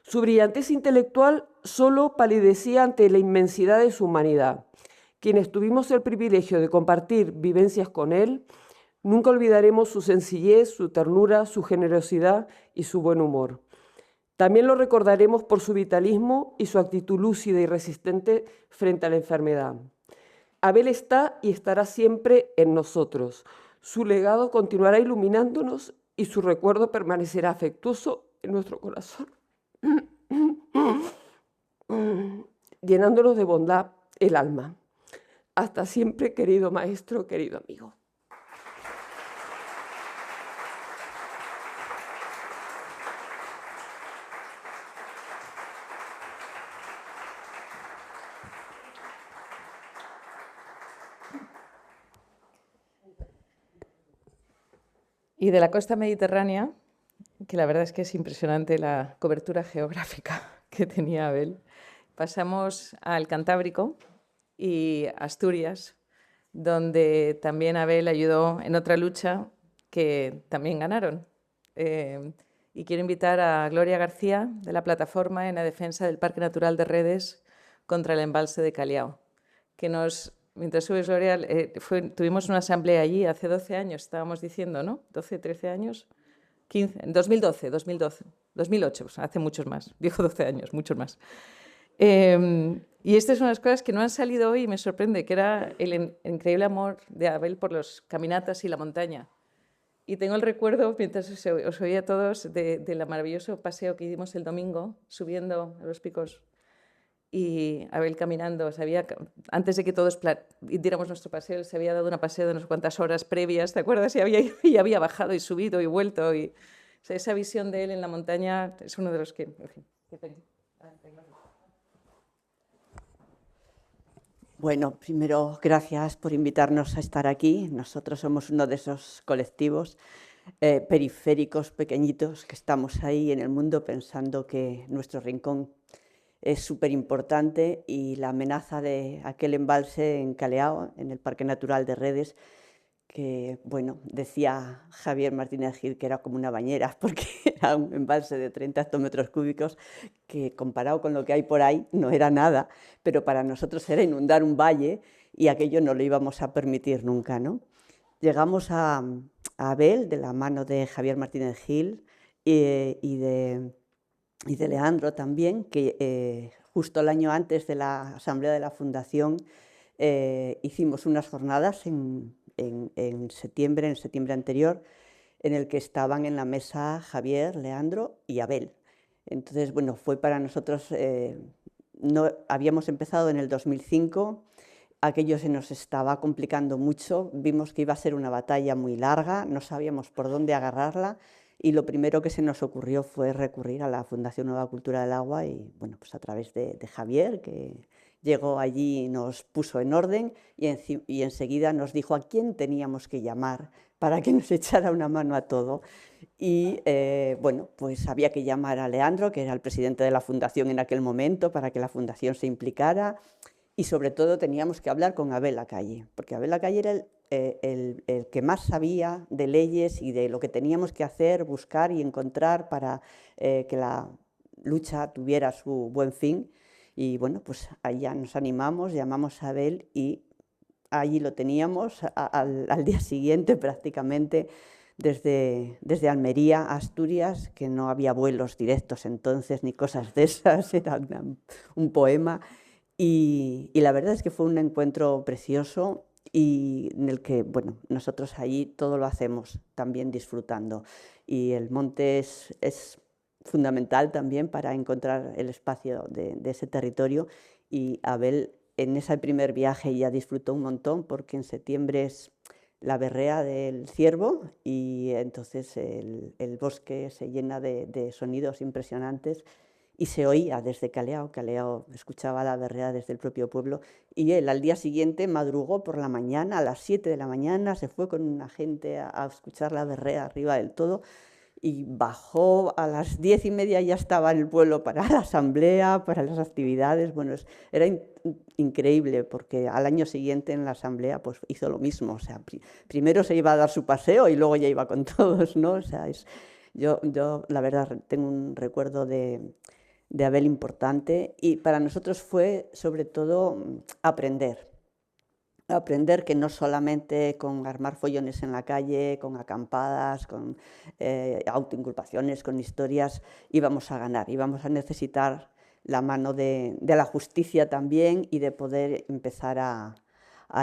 Su brillantez intelectual solo palidecía ante la inmensidad de su humanidad. Quienes tuvimos el privilegio de compartir vivencias con él, nunca olvidaremos su sencillez, su ternura, su generosidad y su buen humor. También lo recordaremos por su vitalismo y su actitud lúcida y resistente frente a la enfermedad. Abel está y estará siempre en nosotros. Su legado continuará iluminándonos y su recuerdo permanecerá afectuoso en nuestro corazón, llenándonos de bondad el alma. Hasta siempre, querido maestro, querido amigo. Y de la costa mediterránea, que la verdad es que es impresionante la cobertura geográfica que tenía Abel, pasamos al Cantábrico y Asturias, donde también Abel ayudó en otra lucha que también ganaron. Y quiero invitar a Gloria García, de la Plataforma en la Defensa del Parque Natural de Redes contra el embalse de Caliao, que mientras subes, Gloria, tuvimos una asamblea allí hace 12 años, estábamos diciendo, ¿no? 12, 13 años, 15, 2008, pues hace muchos más, dijo 12 años, muchos más. Y estas son las cosas que no han salido hoy y me sorprende, que era el increíble amor de Abel por las caminatas y la montaña. Y tengo el recuerdo, mientras os oía a todos, del maravilloso paseo que hicimos el domingo, subiendo a los picos. Y Abel caminando, antes de que todos diéramos nuestro paseo, se había dado una paseo de unas cuantas horas previas, ¿te acuerdas? Y había bajado y subido y vuelto. Y, o sea, esa visión de él en la montaña es uno de los que... Bueno, primero, gracias por invitarnos a estar aquí. Nosotros somos uno de esos colectivos periféricos, pequeñitos, que estamos ahí en el mundo pensando que nuestro rincón es súper importante y la amenaza de aquel embalse en Caleao, en el Parque Natural de Redes, que, bueno, decía Javier Martínez Gil que era como una bañera, porque era un embalse de 30 hectómetros cúbicos que, comparado con lo que hay por ahí, no era nada, pero para nosotros era inundar un valle y aquello no lo íbamos a permitir nunca, ¿no? Llegamos a Abel, de la mano de Javier Martínez Gil y de Leandro también, que justo el año antes de la asamblea de la Fundación hicimos unas jornadas en septiembre anterior, en el que estaban en la mesa Javier, Leandro y Abel. Entonces, bueno, fue para nosotros, habíamos empezado en el 2005, aquello se nos estaba complicando mucho, vimos que iba a ser una batalla muy larga, no sabíamos por dónde agarrarla, y lo primero que se nos ocurrió fue recurrir a la Fundación Nueva Cultura del Agua y, bueno, pues a través de Javier, que llegó allí y nos puso en orden y enseguida nos dijo a quién teníamos que llamar para que nos echara una mano a todo. Y bueno, pues había que llamar a Leandro, que era el presidente de la fundación en aquel momento, para que la fundación se implicara, y sobre todo teníamos que hablar con Abel Lacalle, porque Abel Lacalle era el que más sabía de leyes y de lo que teníamos que hacer, buscar y encontrar para que la lucha tuviera su buen fin. Y bueno, pues allá nos animamos, llamamos a Abel y allí lo teníamos al día siguiente prácticamente, desde Almería a Asturias, que no había vuelos directos entonces ni cosas de esas, era un poema. Y la verdad es que fue un encuentro precioso y en el que, bueno, nosotros allí todo lo hacemos también disfrutando. Y el monte es fundamental también para encontrar el espacio de ese territorio, y Abel en ese primer viaje ya disfrutó un montón, porque en septiembre es la berrea del ciervo y entonces el bosque se llena de sonidos impresionantes y se oía desde Caleao. Caleao escuchaba la berrea desde el propio pueblo, y él al día siguiente madrugó por la mañana, a las 7 de la mañana, se fue con una gente a escuchar la berrea arriba del todo, y bajó a las 10:30, ya estaba en el pueblo para la asamblea, para las actividades. Bueno, era increíble, porque al año siguiente en la asamblea pues hizo lo mismo, o sea, primero se iba a dar su paseo y luego ya iba con todos, ¿no? O sea, yo la verdad tengo un recuerdo de Abel importante, y para nosotros fue sobre todo aprender que no solamente con armar follones en la calle, con acampadas, con autoinculpaciones, con historias, íbamos a ganar, íbamos a necesitar la mano de la justicia también, y de poder empezar a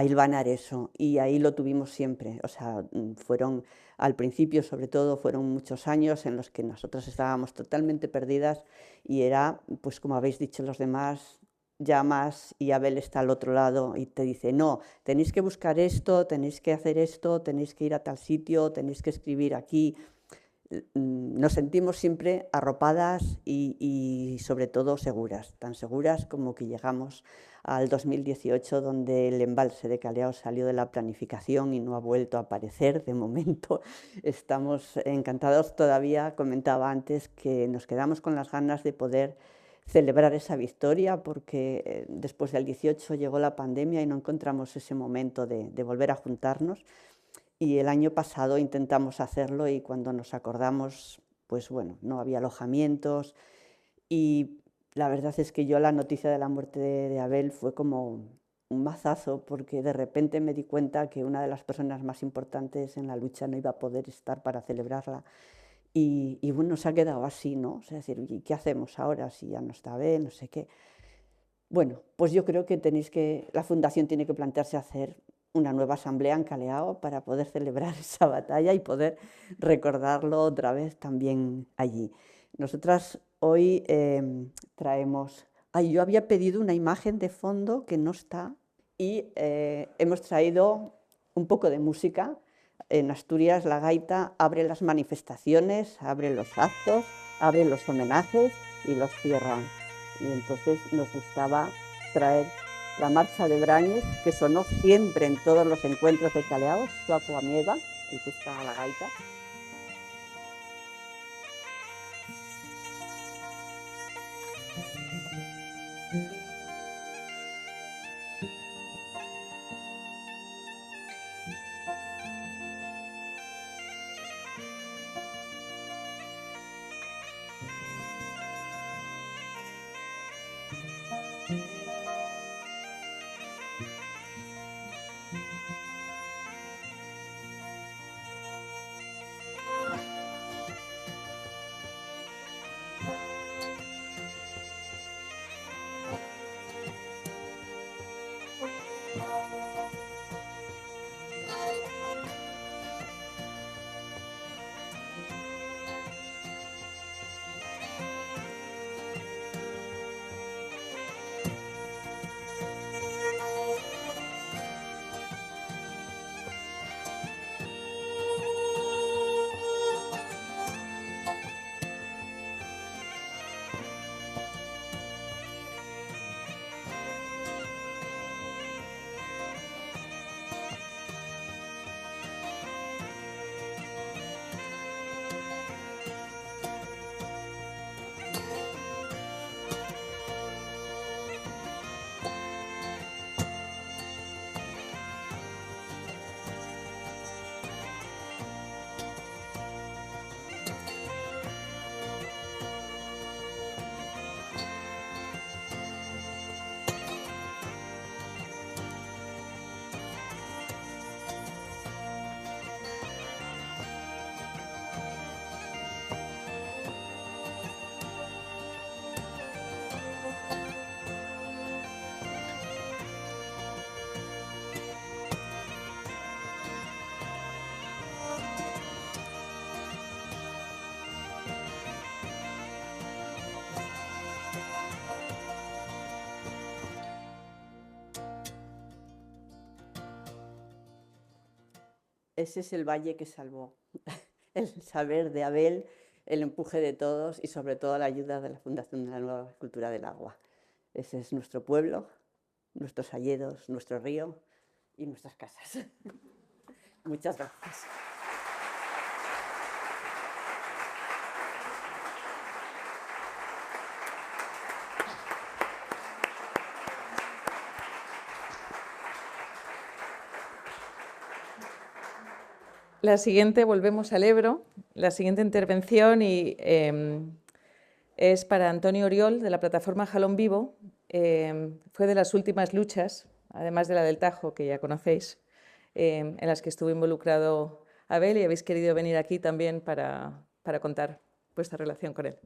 hilvanar eso, y ahí lo tuvimos siempre. O sea, al principio sobre todo fueron muchos años en los que nosotros estábamos totalmente perdidas, y era, pues como habéis dicho los demás, llamas y Abel está al otro lado y te dice: no, tenéis que buscar esto, tenéis que hacer esto, tenéis que ir a tal sitio, tenéis que escribir aquí. Nos sentimos siempre arropadas y sobre todo seguras, tan seguras como que llegamos al 2018, donde el embalse de Caleao salió de la planificación y no ha vuelto a aparecer de momento. Estamos encantados todavía. Comentaba antes que nos quedamos con las ganas de poder celebrar esa victoria, porque después del 18 llegó la pandemia y no encontramos ese momento de volver a juntarnos, y el año pasado intentamos hacerlo, y cuando nos acordamos, pues bueno, no había alojamientos, y la verdad es que yo la noticia de la muerte de Abel fue como un mazazo, porque de repente me di cuenta que una de las personas más importantes en la lucha no iba a poder estar para celebrarla. Y bueno, se ha quedado así, ¿no? O sea, es decir, ¿y qué hacemos ahora si ya no está Abel, no sé qué? Bueno, pues yo creo que la Fundación tiene que plantearse hacer una nueva asamblea en Caleao para poder celebrar esa batalla y poder recordarlo otra vez también allí. Nosotras hoy traemos... yo había pedido una imagen de fondo que no está, y hemos traído un poco de música. En Asturias la gaita abre las manifestaciones, abre los actos, abre los homenajes y los cierra. Y entonces nos gustaba traer la marcha de Brañes, que sonó siempre en todos los encuentros de Caleao, Suaco Amieva, y que está la gaita. ese es el valle que salvó. El saber de Abel, el empuje de todos y sobre todo la ayuda de la Fundación de la Nueva Cultura del Agua. Ese es nuestro pueblo, nuestros hayedos, nuestro río y nuestras casas. Muchas gracias. La siguiente, volvemos al Ebro, la siguiente intervención es para Antonio Oriol, de la plataforma Jalón Vivo. Fue de las últimas luchas, además de la del Tajo, que ya conocéis, en las que estuvo involucrado Abel, y habéis querido venir aquí también para contar vuestra relación con él.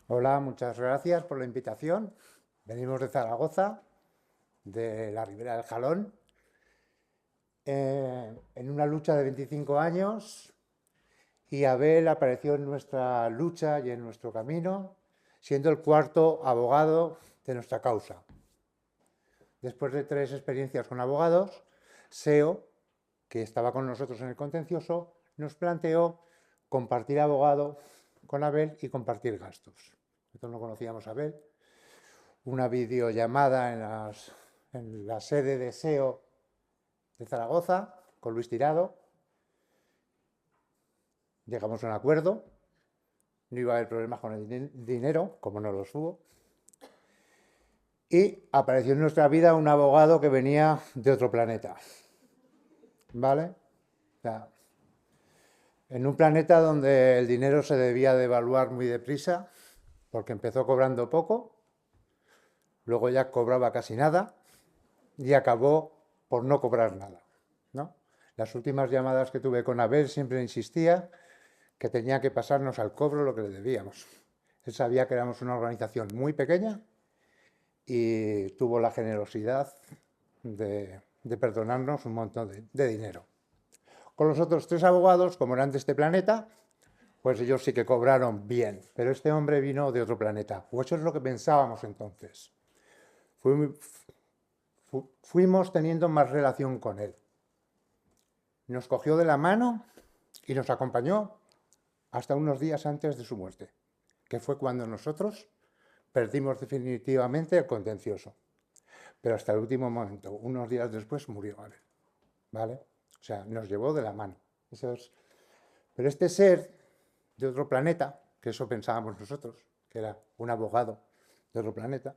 Hola, muchas gracias por la invitación. Venimos de Zaragoza, de la Ribera del Jalón, en una lucha de 25 años, y Abel apareció en nuestra lucha y en nuestro camino, siendo el cuarto abogado de nuestra causa. Después de 3 experiencias con abogados, SEO, que estaba con nosotros en el contencioso, nos planteó compartir abogado con Abel y compartir gastos. Nosotros no conocíamos a Abel. Una videollamada en la sede de SEO de Zaragoza con Luis Tirado. Llegamos a un acuerdo. No iba a haber problemas con el dinero, como no los hubo. Y apareció en nuestra vida un abogado que venía de otro planeta. ¿Vale? O sea, en un planeta donde el dinero se debía devaluar muy deprisa, porque empezó cobrando poco, luego ya cobraba casi nada y acabó por no cobrar nada, ¿no? Las últimas llamadas que tuve con Abel siempre insistía que tenía que pasarnos al cobro lo que le debíamos. Él sabía que éramos una organización muy pequeña y tuvo la generosidad de perdonarnos un montón de dinero. Con los otros 3 abogados, como eran de este planeta, pues ellos sí que cobraron bien, pero este hombre vino de otro planeta, o eso es lo que pensábamos entonces. Fuimos teniendo más relación con él. Nos cogió de la mano y nos acompañó hasta unos días antes de su muerte, que fue cuando nosotros perdimos definitivamente el contencioso. Pero hasta el último momento, unos días después, murió Abel, ¿vale? O sea, nos llevó de la mano. Pero este ser de otro planeta, que eso pensábamos nosotros, que era un abogado de otro planeta,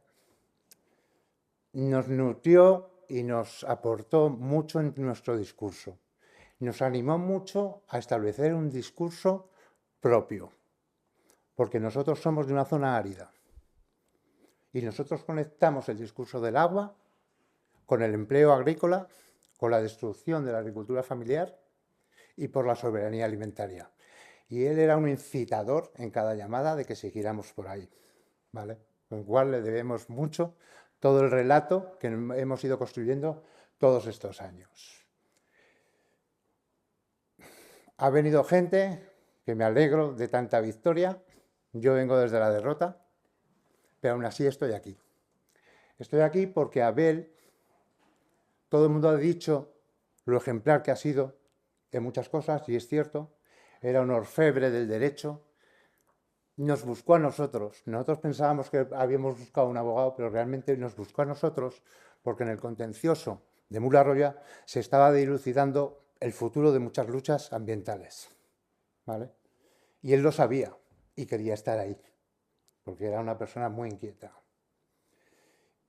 nos nutrió y nos aportó mucho en nuestro discurso. Nos animó mucho a establecer un discurso propio, porque nosotros somos de una zona árida y nosotros conectamos el discurso del agua con el empleo agrícola, con la destrucción de la agricultura familiar y por la soberanía alimentaria. Y él era un incitador en cada llamada de que siguiéramos por ahí, ¿vale? Con lo cual le debemos mucho todo el relato que hemos ido construyendo todos estos años. Ha venido gente, que me alegro de tanta victoria. Yo vengo desde la derrota, pero aún así estoy aquí. Estoy aquí porque Abel, todo el mundo ha dicho lo ejemplar que ha sido en muchas cosas, y es cierto, era un orfebre del derecho. Nos buscó a nosotros. Nosotros pensábamos que habíamos buscado un abogado, pero realmente nos buscó a nosotros porque en el contencioso de Mula Roya se estaba dilucidando el futuro de muchas luchas ambientales, ¿vale? Y él lo sabía y quería estar ahí, porque era una persona muy inquieta.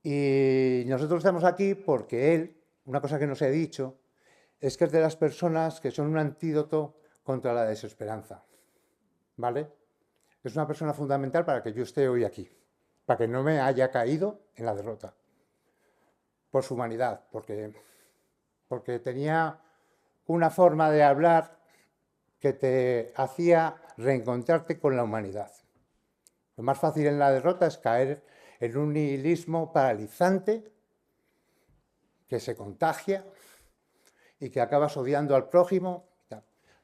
Y nosotros estamos aquí porque él, una cosa que nos he dicho, es que es de las personas que son un antídoto contra la desesperanza, ¿vale? Es una persona fundamental para que yo esté hoy aquí, para que no me haya caído en la derrota, por su humanidad, porque tenía una forma de hablar que te hacía reencontrarte con la humanidad. Lo más fácil en la derrota es caer en un nihilismo paralizante que se contagia y que acabas odiando al prójimo.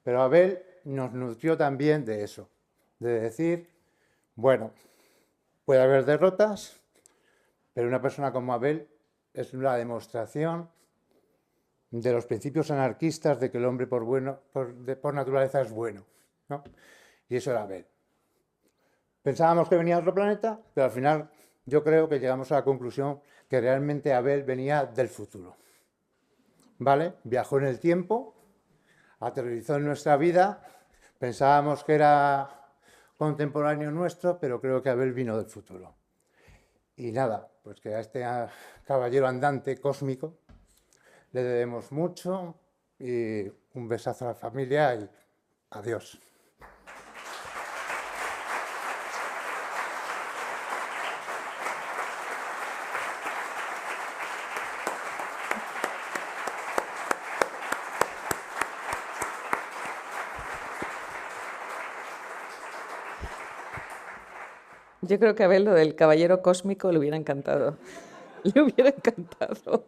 Pero Abel nos nutrió también de eso, de decir, bueno, puede haber derrotas, pero una persona como Abel es la demostración de los principios anarquistas de que el hombre por naturaleza es bueno, ¿no? Y eso era Abel. Pensábamos que venía de otro planeta, pero al final yo creo que llegamos a la conclusión que realmente Abel venía del futuro, ¿vale? Viajó en el tiempo, aterrizó en nuestra vida, pensábamos que era contemporáneo nuestro, pero creo que Abel vino del futuro. Y nada, pues que a este caballero andante cósmico le debemos mucho y un besazo a la familia y adiós. Yo creo que a Abel lo del caballero cósmico le hubiera encantado. Le hubiera encantado.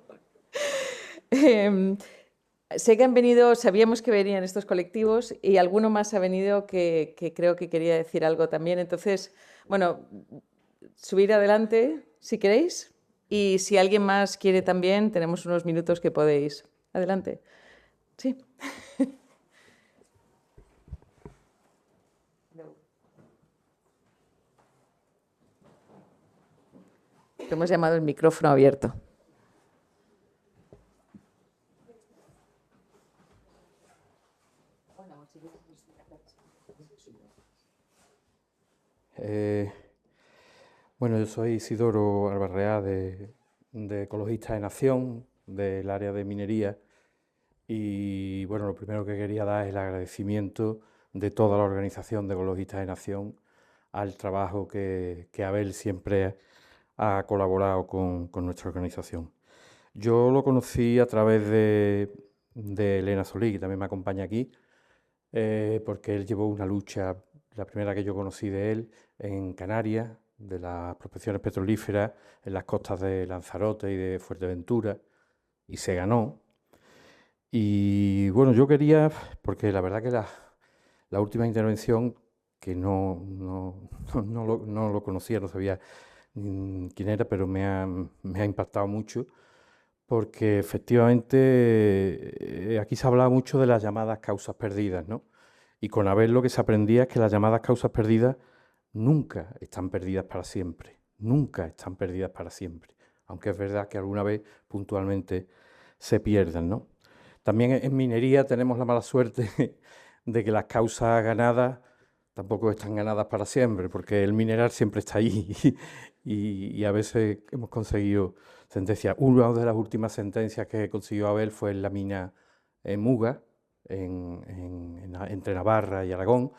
Sé que han venido, sabíamos que venían estos colectivos y alguno más ha venido que creo que quería decir algo también. Entonces, bueno, subir adelante si queréis y si alguien más quiere también, tenemos unos minutos que podéis. Adelante. Sí. Te hemos llamado el micrófono abierto. Bueno, yo soy Isidoro Albarreá de Ecologistas en Acción, del área de minería, y bueno, lo primero que quería dar es el agradecimiento de toda la organización de Ecologistas en Acción al trabajo que Abel siempre ha colaborado con nuestra organización. Yo lo conocí a través de Elena Solí, que también me acompaña aquí, porque él llevó una lucha, la primera que yo conocí de él, en Canarias, de las prospecciones petrolíferas en las costas de Lanzarote y de Fuerteventura, y se ganó. Y bueno, yo quería, porque la verdad que la última intervención, que no lo conocía, no sabía quién era, pero me ha impactado mucho, porque efectivamente aquí se hablaba mucho de las llamadas causas perdidas, ¿no? Y con Abel lo que se aprendía es que las llamadas causas perdidas nunca están perdidas para siempre, nunca están perdidas para siempre, aunque es verdad que alguna vez puntualmente se pierden, ¿no? También en minería tenemos la mala suerte de que las causas ganadas tampoco están ganadas para siempre, porque el mineral siempre está ahí y a veces hemos conseguido sentencias. Una de las últimas sentencias que consiguió Abel fue en la mina Muga, entre Navarra y Aragón,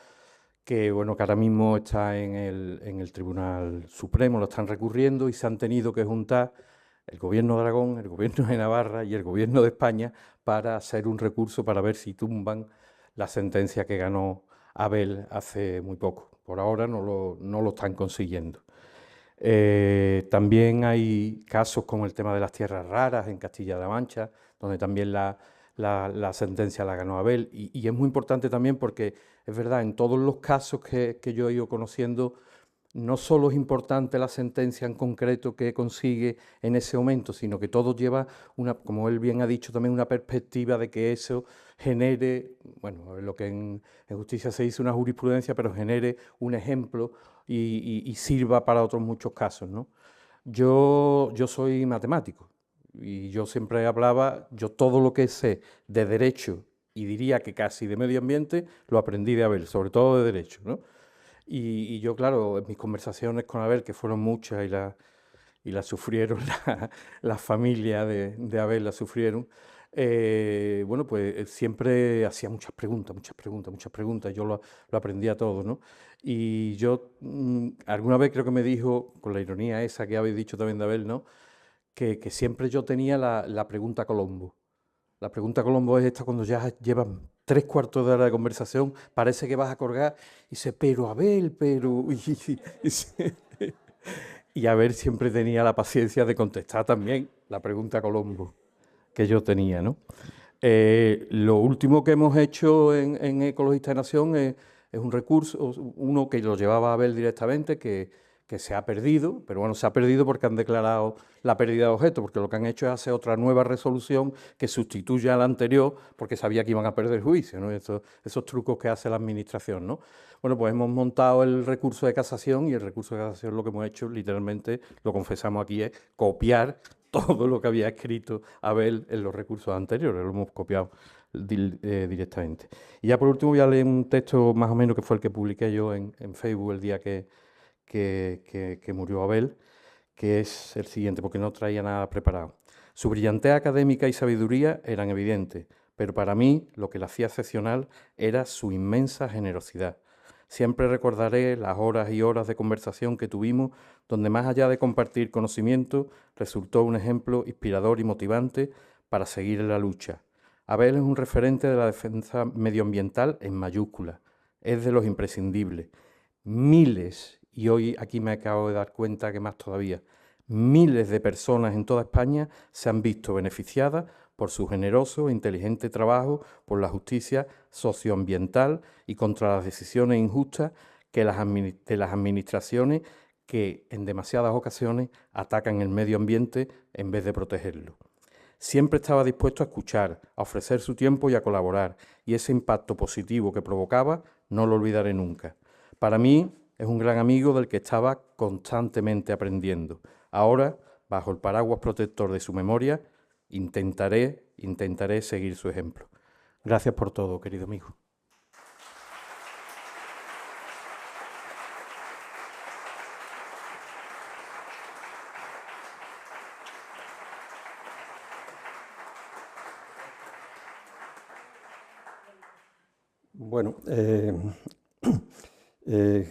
que bueno, que ahora mismo está en el Tribunal Supremo, lo están recurriendo y se han tenido que juntar el Gobierno de Aragón, el Gobierno de Navarra y el Gobierno de España para hacer un recurso para ver si tumban la sentencia que ganó Abel hace muy poco. Por ahora no lo están consiguiendo. También hay casos como el tema de las tierras raras en Castilla-La Mancha, donde también la sentencia la ganó Abel. Y es muy importante también porque es verdad, en todos los casos que yo he ido conociendo, no solo es importante la sentencia en concreto que consigue en ese momento, sino que todo lleva, como él bien ha dicho, también una perspectiva de que eso genere, bueno, lo que en justicia se dice una jurisprudencia, pero genere un ejemplo y sirva para otros muchos casos, ¿no? Yo soy matemático y yo siempre hablaba, yo todo lo que sé de derecho y diría que casi de medio ambiente lo aprendí de Abel, sobre todo de derecho, ¿no? Y yo, claro, en mis conversaciones con Abel, que fueron muchas y las sufrieron, la familia de Abel la sufrieron, bueno, pues siempre hacía muchas preguntas, yo lo aprendía todo, ¿no? Y yo alguna vez creo que me dijo, con la ironía esa que habéis dicho también de Abel, ¿no? Que siempre yo tenía la pregunta Colombo. La pregunta Colombo es esta cuando ya llevas 3/4 de hora de conversación, parece que vas a colgar y dice, pero Abel, pero... Y Abel siempre tenía la paciencia de contestar también la pregunta Colombo que yo tenía, ¿no? Lo último que hemos hecho en Ecologistas en Acción es un recurso, uno que lo llevaba Abel directamente, que que se ha perdido, pero bueno, se ha perdido porque han declarado la pérdida de objeto, porque lo que han hecho es hacer otra nueva resolución que sustituya a la anterior, porque sabía que iban a perder el juicio, ¿no? Esos trucos que hace la Administración, ¿no? Bueno, pues hemos montado el recurso de casación, y el recurso de casación lo que hemos hecho, literalmente, lo confesamos aquí, es copiar todo lo que había escrito Abel en los recursos anteriores, lo hemos copiado directamente. Y ya por último voy a leer un texto más o menos que fue el que publiqué yo en Facebook el día que murió Abel, que es el siguiente, porque no traía nada preparado. Su brillantez académica y sabiduría eran evidentes, pero para mí lo que la hacía excepcional era su inmensa generosidad. Siempre recordaré las horas y horas de conversación que tuvimos, donde más allá de compartir conocimiento, resultó un ejemplo inspirador y motivante para seguir en la lucha. Abel es un referente de la defensa medioambiental en mayúsculas, es de los imprescindibles. Miles, y hoy aquí me acabo de dar cuenta que más todavía, miles de personas en toda España se han visto beneficiadas por su generoso e inteligente trabajo por la justicia socioambiental y contra las decisiones injustas de las administraciones que en demasiadas ocasiones atacan el medio ambiente en vez de protegerlo. Siempre estaba dispuesto a escuchar, a ofrecer su tiempo y a colaborar, y ese impacto positivo que provocaba no lo olvidaré nunca. Para mí es un gran amigo del que estaba constantemente aprendiendo. Ahora, bajo el paraguas protector de su memoria, intentaré seguir su ejemplo. Gracias por todo, querido amigo. Bueno,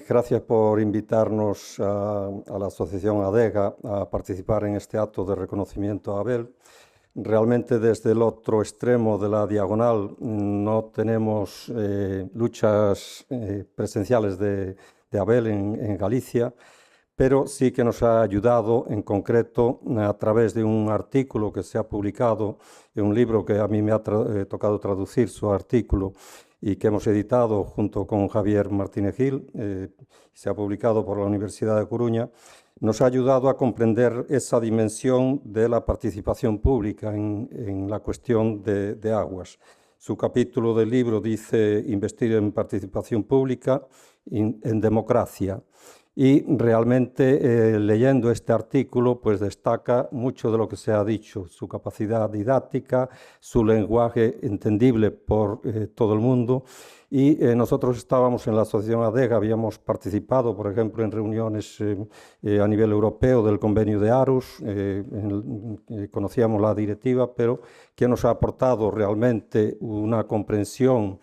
gracias por invitarnos a la Asociación ADEGA a participar en este acto de reconocimiento a Abel. Realmente desde el otro extremo de la diagonal no tenemos luchas presenciales de Abel en Galicia, pero sí que nos ha ayudado en concreto a través de un artículo que se ha publicado en un libro que a mí me ha tocado traducir su artículo y que hemos editado junto con Javier Martínez Gil, se ha publicado por la Universidad de Coruña. Nos ha ayudado a comprender esa dimensión de la participación pública en la cuestión de aguas. Su capítulo del libro dice investir en participación pública, en democracia. Y realmente leyendo este artículo pues destaca mucho de lo que se ha dicho, su capacidad didáctica, su lenguaje entendible por todo el mundo. Y nosotros estábamos en la Asociación ADEGA, habíamos participado, por ejemplo, en reuniones a nivel europeo del convenio de Aarhus, conocíamos la directiva, pero que nos ha aportado realmente una comprensión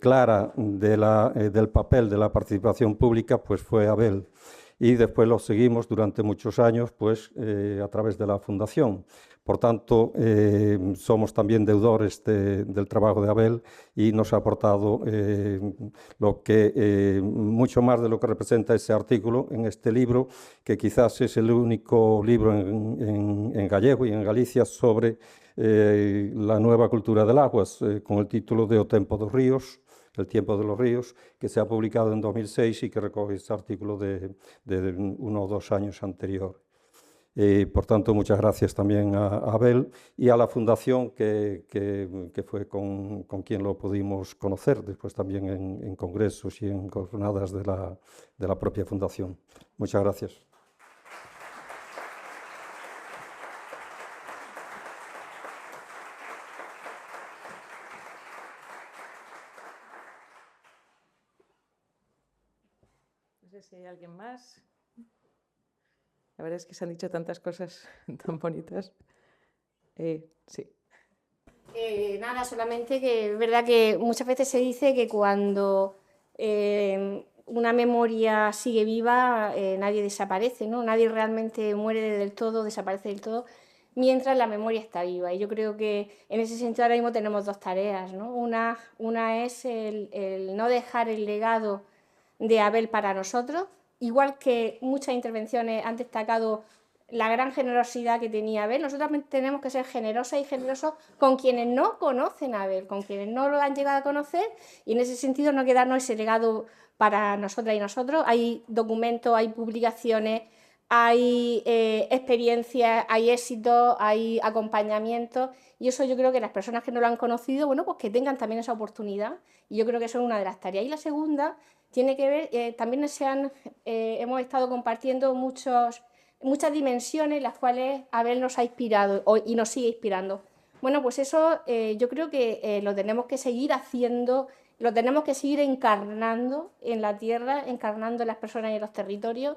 clara del papel de la participación pública, pues fue Abel. Y después lo seguimos durante muchos años pues, a través de la Fundación. Por tanto, somos también deudores del trabajo de Abel y nos ha aportado mucho más de lo que representa ese artículo en este libro, que quizás es el único libro en gallego y en Galicia sobre la nueva cultura del agua, con el título de O Tempo dos Ríos, El tiempo de los ríos, que se ha publicado en 2006 y que recoge este artículo de 1 o 2 años anterior. Por tanto, muchas gracias también a Abel y a la Fundación, que fue con quien lo pudimos conocer, después también en congresos y en jornadas de la propia Fundación. Muchas gracias. No sé si hay alguien más. La verdad es que se han dicho tantas cosas tan bonitas. Sí. Nada, solamente que es verdad que muchas veces se dice que cuando una memoria sigue viva, nadie desaparece, ¿no? Nadie realmente muere del todo, desaparece del todo, mientras la memoria está viva. Y yo creo que en ese sentido ahora mismo tenemos 2 tareas, ¿no? Una es el no dejar el legado de Abel para nosotros, igual que muchas intervenciones han destacado la gran generosidad que tenía Abel. Nosotros tenemos que ser generosas y generosos con quienes no conocen a Abel, con quienes no lo han llegado a conocer, y en ese sentido no quedarnos ese legado para nosotras y nosotros. Hay documentos, hay publicaciones, hay experiencias, hay éxitos, hay acompañamiento, y eso yo creo que las personas que no lo han conocido, bueno, pues que tengan también esa oportunidad, y yo creo que eso es una de las tareas. Y la segunda tiene que ver, también hemos estado compartiendo muchas dimensiones, las cuales Abel nos ha inspirado y nos sigue inspirando. Bueno, pues eso yo creo que lo tenemos que seguir haciendo, lo tenemos que seguir encarnando en la tierra, encarnando en las personas y en los territorios,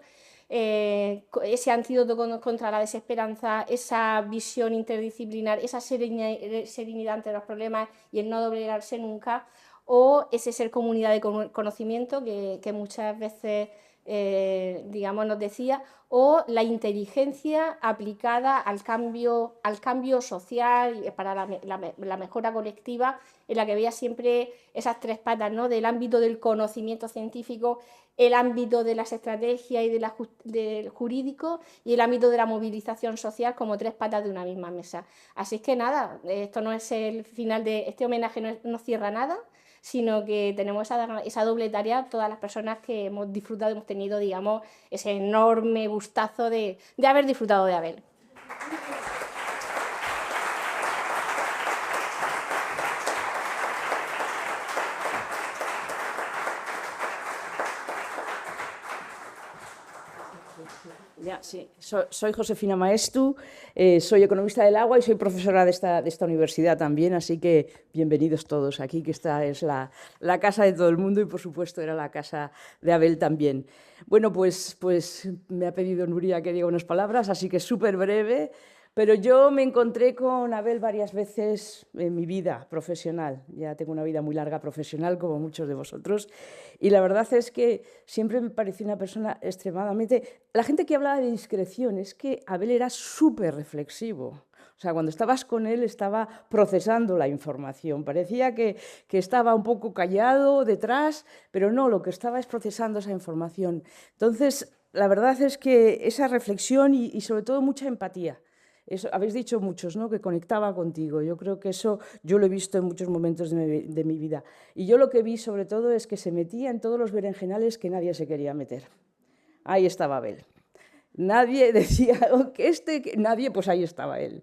ese antídoto contra la desesperanza, esa visión interdisciplinar, esa serenidad ante los problemas y el no doblegarse nunca, o ese ser comunidad de conocimiento que muchas veces digamos, nos decía, o la inteligencia aplicada al cambio social y para la mejora colectiva, en la que veía siempre esas tres patas, ¿no? Del ámbito del conocimiento científico, el ámbito de las estrategias y del jurídico, y el ámbito de la movilización social, como tres patas de una misma mesa. Así es que nada, esto no es el final de este homenaje, no cierra nada, sino que tenemos esa doble tarea, todas las personas que hemos disfrutado, hemos tenido, digamos, ese enorme gustazo de haber disfrutado de Abel. Ya, sí. Soy Josefina Maestu, soy economista del agua y soy profesora de esta universidad también, así que bienvenidos todos aquí, que esta es la casa de todo el mundo y, por supuesto, era la casa de Abel también. Bueno, pues me ha pedido Nuria que diga unas palabras, así que súper breve. Pero yo me encontré con Abel varias veces en mi vida profesional. Ya tengo una vida muy larga profesional, como muchos de vosotros. Y la verdad es que siempre me pareció una persona extremadamente... La gente que hablaba de discreción, es que Abel era súper reflexivo. O sea, cuando estabas con él estaba procesando la información. Parecía que estaba un poco callado detrás, pero no, lo que estaba es procesando esa información. Entonces, la verdad es que esa reflexión y sobre todo mucha empatía. Eso, habéis dicho muchos, ¿no?, que conectaba contigo. Yo creo que eso yo lo he visto en muchos momentos de mi vida. Y yo lo que vi sobre todo es que se metía en todos los berenjenales que nadie se quería meter. Ahí estaba Abel. Nadie decía nadie, pues ahí estaba él.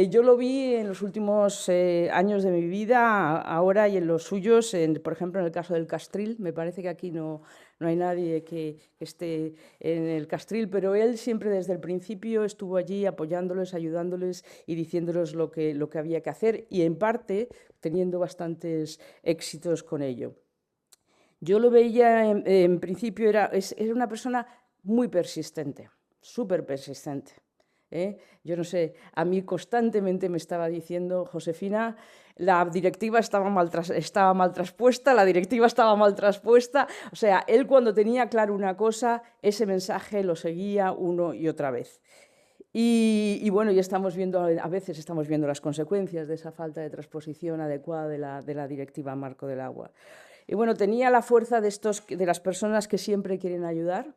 Yo lo vi en los últimos años de mi vida, ahora y en los suyos, por ejemplo, en el caso del Castril. Me parece que aquí no hay nadie que esté en el Castril, pero él siempre desde el principio estuvo allí apoyándoles, ayudándoles y diciéndoles lo que había que hacer, y en parte teniendo bastantes éxitos con ello. Yo lo veía, en principio, era una persona muy persistente, súper persistente. Yo no sé, a mí constantemente me estaba diciendo: Josefina, la directiva estaba mal traspuesta, la directiva estaba mal traspuesta. O sea, él cuando tenía claro una cosa, ese mensaje lo seguía una y otra vez. Y bueno, ya a veces estamos viendo las consecuencias de esa falta de transposición adecuada de la directiva marco del agua. Y bueno, tenía la fuerza de las personas que siempre quieren ayudar.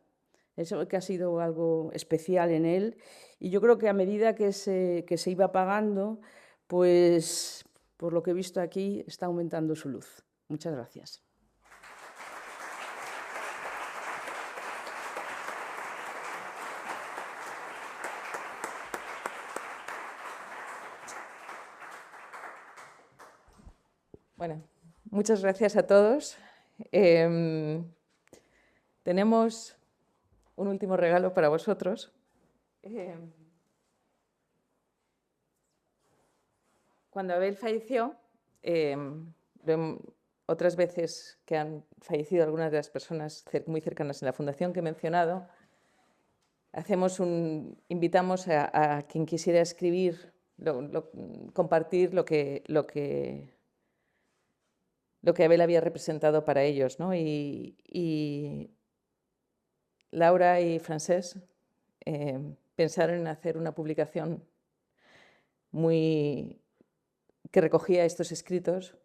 Eso que ha sido algo especial en él, y yo creo que a medida que se iba apagando, pues por lo que he visto aquí, está aumentando su luz. Muchas gracias. Bueno, muchas gracias a todos. Tenemos un último regalo para vosotros. Cuando Abel falleció, otras veces que han fallecido algunas de las personas muy cercanas en la fundación que he mencionado, invitamos a quien quisiera escribir, compartir lo que Abel había representado para ellos, ¿no? Y Laura y Francesc pensaron en hacer una publicación que recogía estos escritos,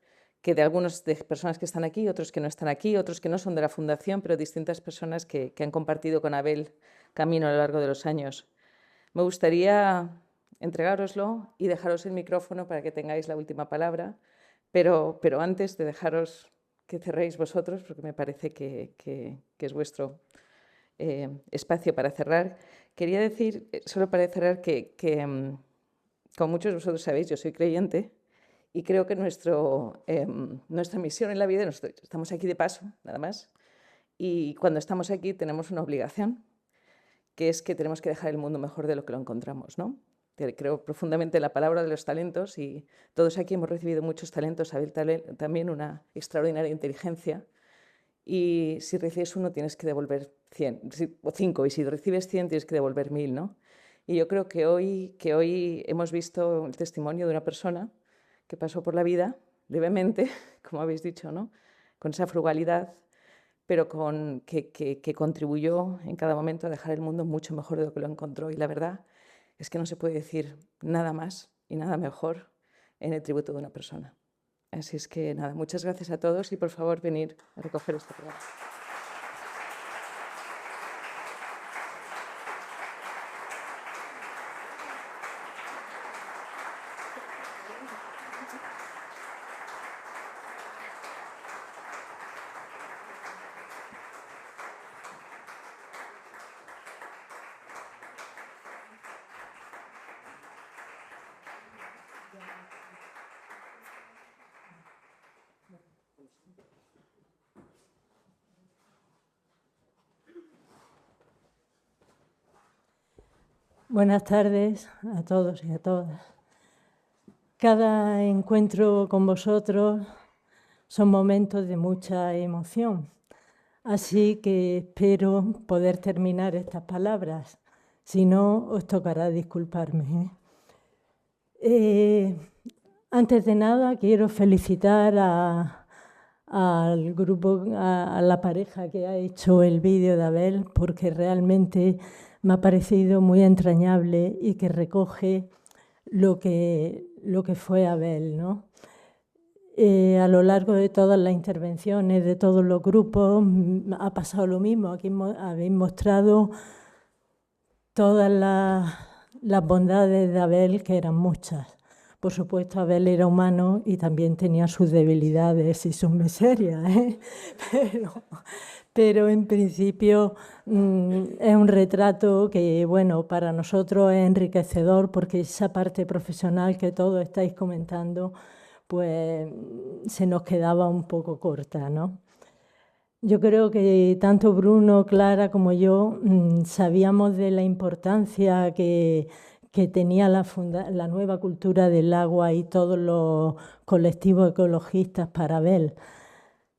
que de algunas de personas que están aquí, otros que no están aquí, otros que no son de la Fundación, pero distintas personas que han compartido con Abel camino a lo largo de los años. Me gustaría entregároslo y dejaros el micrófono para que tengáis la última palabra, pero antes de dejaros que cerréis vosotros, porque me parece que es vuestro espacio para cerrar. Quería decir, solo para cerrar, que como muchos de vosotros sabéis, yo soy creyente y creo que nuestra misión en la vida, estamos aquí de paso, nada más, y cuando estamos aquí tenemos una obligación, que es que tenemos que dejar el mundo mejor de lo que lo encontramos, ¿no? Creo profundamente en la palabra de los talentos y todos aquí hemos recibido muchos talentos, Abel también una extraordinaria inteligencia, y si recibes uno tienes que devolver 100, o 5, y si recibes 100 tienes que devolver 1000, ¿no? Y yo creo que hoy hemos visto el testimonio de una persona que pasó por la vida levemente, como habéis dicho, ¿no? Con esa frugalidad, pero que contribuyó en cada momento a dejar el mundo mucho mejor de lo que lo encontró. Y la verdad es que no se puede decir nada más y nada mejor en el tributo de una persona. Así es que nada, muchas gracias a todos y por favor venir a recoger este programa. Buenas tardes a todos y a todas. Cada encuentro con vosotros son momentos de mucha emoción, así que espero poder terminar estas palabras, si no os tocará disculparme. Antes de nada quiero felicitar al grupo, a la pareja que ha hecho el vídeo de Abel, porque realmente me ha parecido muy entrañable y que recoge lo que fue Abel, ¿no? A lo largo de todas las intervenciones de todos los grupos ha pasado lo mismo. Aquí habéis mostrado todas las bondades de Abel, que eran muchas. Por supuesto, Abel era humano y también tenía sus debilidades y sus miserias, ¿eh? Pero en principio es un retrato que, bueno, para nosotros es enriquecedor, porque esa parte profesional que todos estáis comentando, pues se nos quedaba un poco corta, ¿no? Yo creo que tanto Bruno, Clara como yo sabíamos de la importancia que tenía la nueva cultura del agua y todos los colectivos ecologistas para Abel.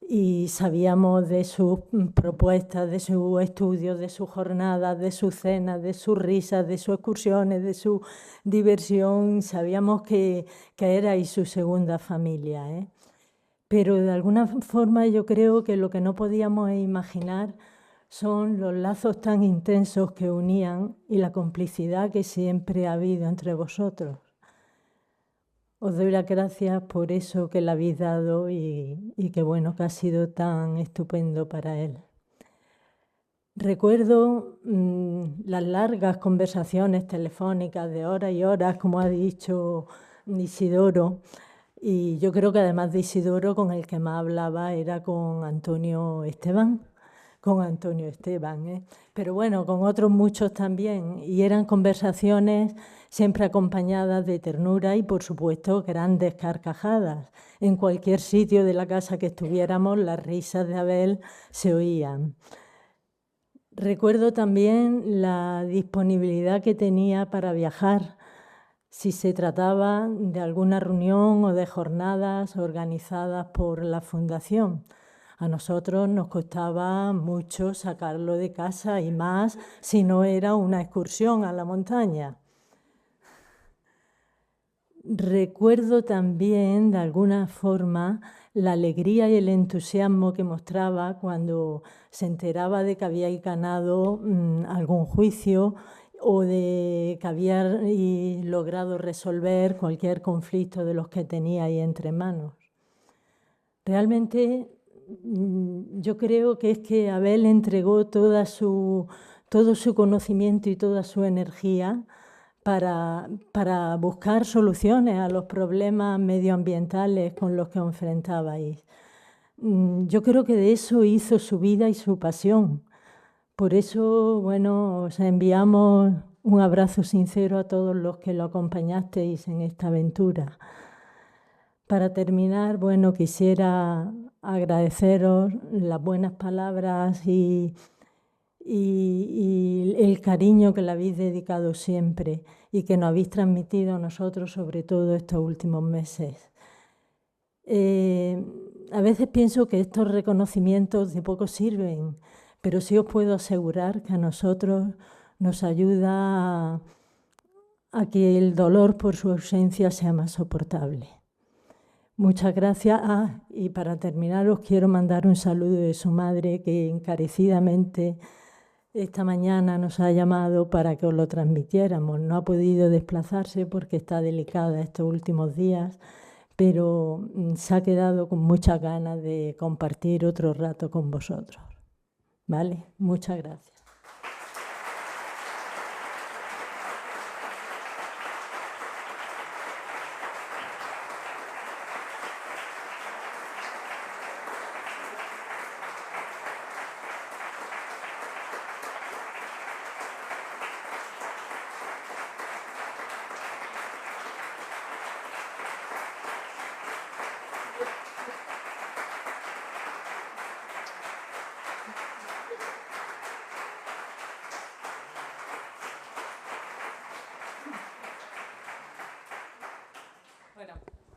Y sabíamos de sus propuestas, de sus estudios, de sus jornadas, de sus cenas, de sus risas, de sus excursiones, de su diversión. Sabíamos que erais su segunda familia, ¿eh? Pero de alguna forma yo creo que lo que no podíamos imaginar son los lazos tan intensos que unían y la complicidad que siempre ha habido entre vosotros. Os doy las gracias por eso que le habéis dado y que bueno, que ha sido tan estupendo para él. Recuerdo las largas conversaciones telefónicas de horas y horas, como ha dicho Isidoro, y yo creo que además de Isidoro, con el que más hablaba era con Antonio Esteban, ¿eh? Pero bueno, con otros muchos también, y eran conversaciones siempre acompañadas de ternura y, por supuesto, grandes carcajadas. En cualquier sitio de la casa que estuviéramos, las risas de Abel se oían. Recuerdo también la disponibilidad que tenía para viajar, si se trataba de alguna reunión o de jornadas organizadas por la Fundación. A nosotros nos costaba mucho sacarlo de casa y más si no era una excursión a la montaña. Recuerdo también, de alguna forma, la alegría y el entusiasmo que mostraba cuando se enteraba de que habíais ganado algún juicio o de que había logrado resolver cualquier conflicto de los que teníais entre manos. Realmente yo creo que es que Abel entregó todo su conocimiento y toda su energía para buscar soluciones a los problemas medioambientales con los que os enfrentabais. Yo creo que de eso hizo su vida y su pasión. Por eso, bueno, os enviamos un abrazo sincero a todos los que lo acompañasteis en esta aventura. Para terminar, bueno, quisiera agradeceros las buenas palabras y el cariño que le habéis dedicado siempre y que nos habéis transmitido a nosotros, sobre todo estos últimos meses. A veces pienso que estos reconocimientos de poco sirven, pero sí os puedo asegurar que a nosotros nos ayuda a que el dolor por su ausencia sea más soportable. Muchas gracias. Y para terminar os quiero mandar un saludo de su madre, que encarecidamente esta mañana nos ha llamado para que os lo transmitiéramos. No ha podido desplazarse porque está delicada estos últimos días, pero se ha quedado con muchas ganas de compartir otro rato con vosotros. ¿Vale? Muchas gracias.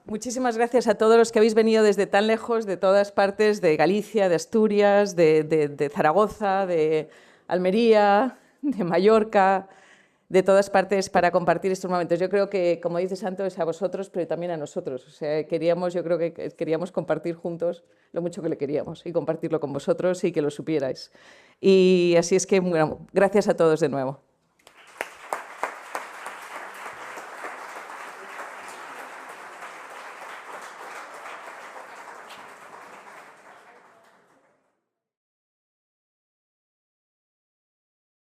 Muchísimas gracias a todos los que habéis venido desde tan lejos, de todas partes, de Galicia, de Asturias, de Zaragoza, de Almería, de Mallorca, de todas partes para compartir estos momentos. Yo creo que, como dice Santo, es a vosotros, pero también a nosotros. O sea, yo creo que queríamos compartir juntos lo mucho que le queríamos y compartirlo con vosotros y que lo supierais. Y así es que, bueno, gracias a todos de nuevo.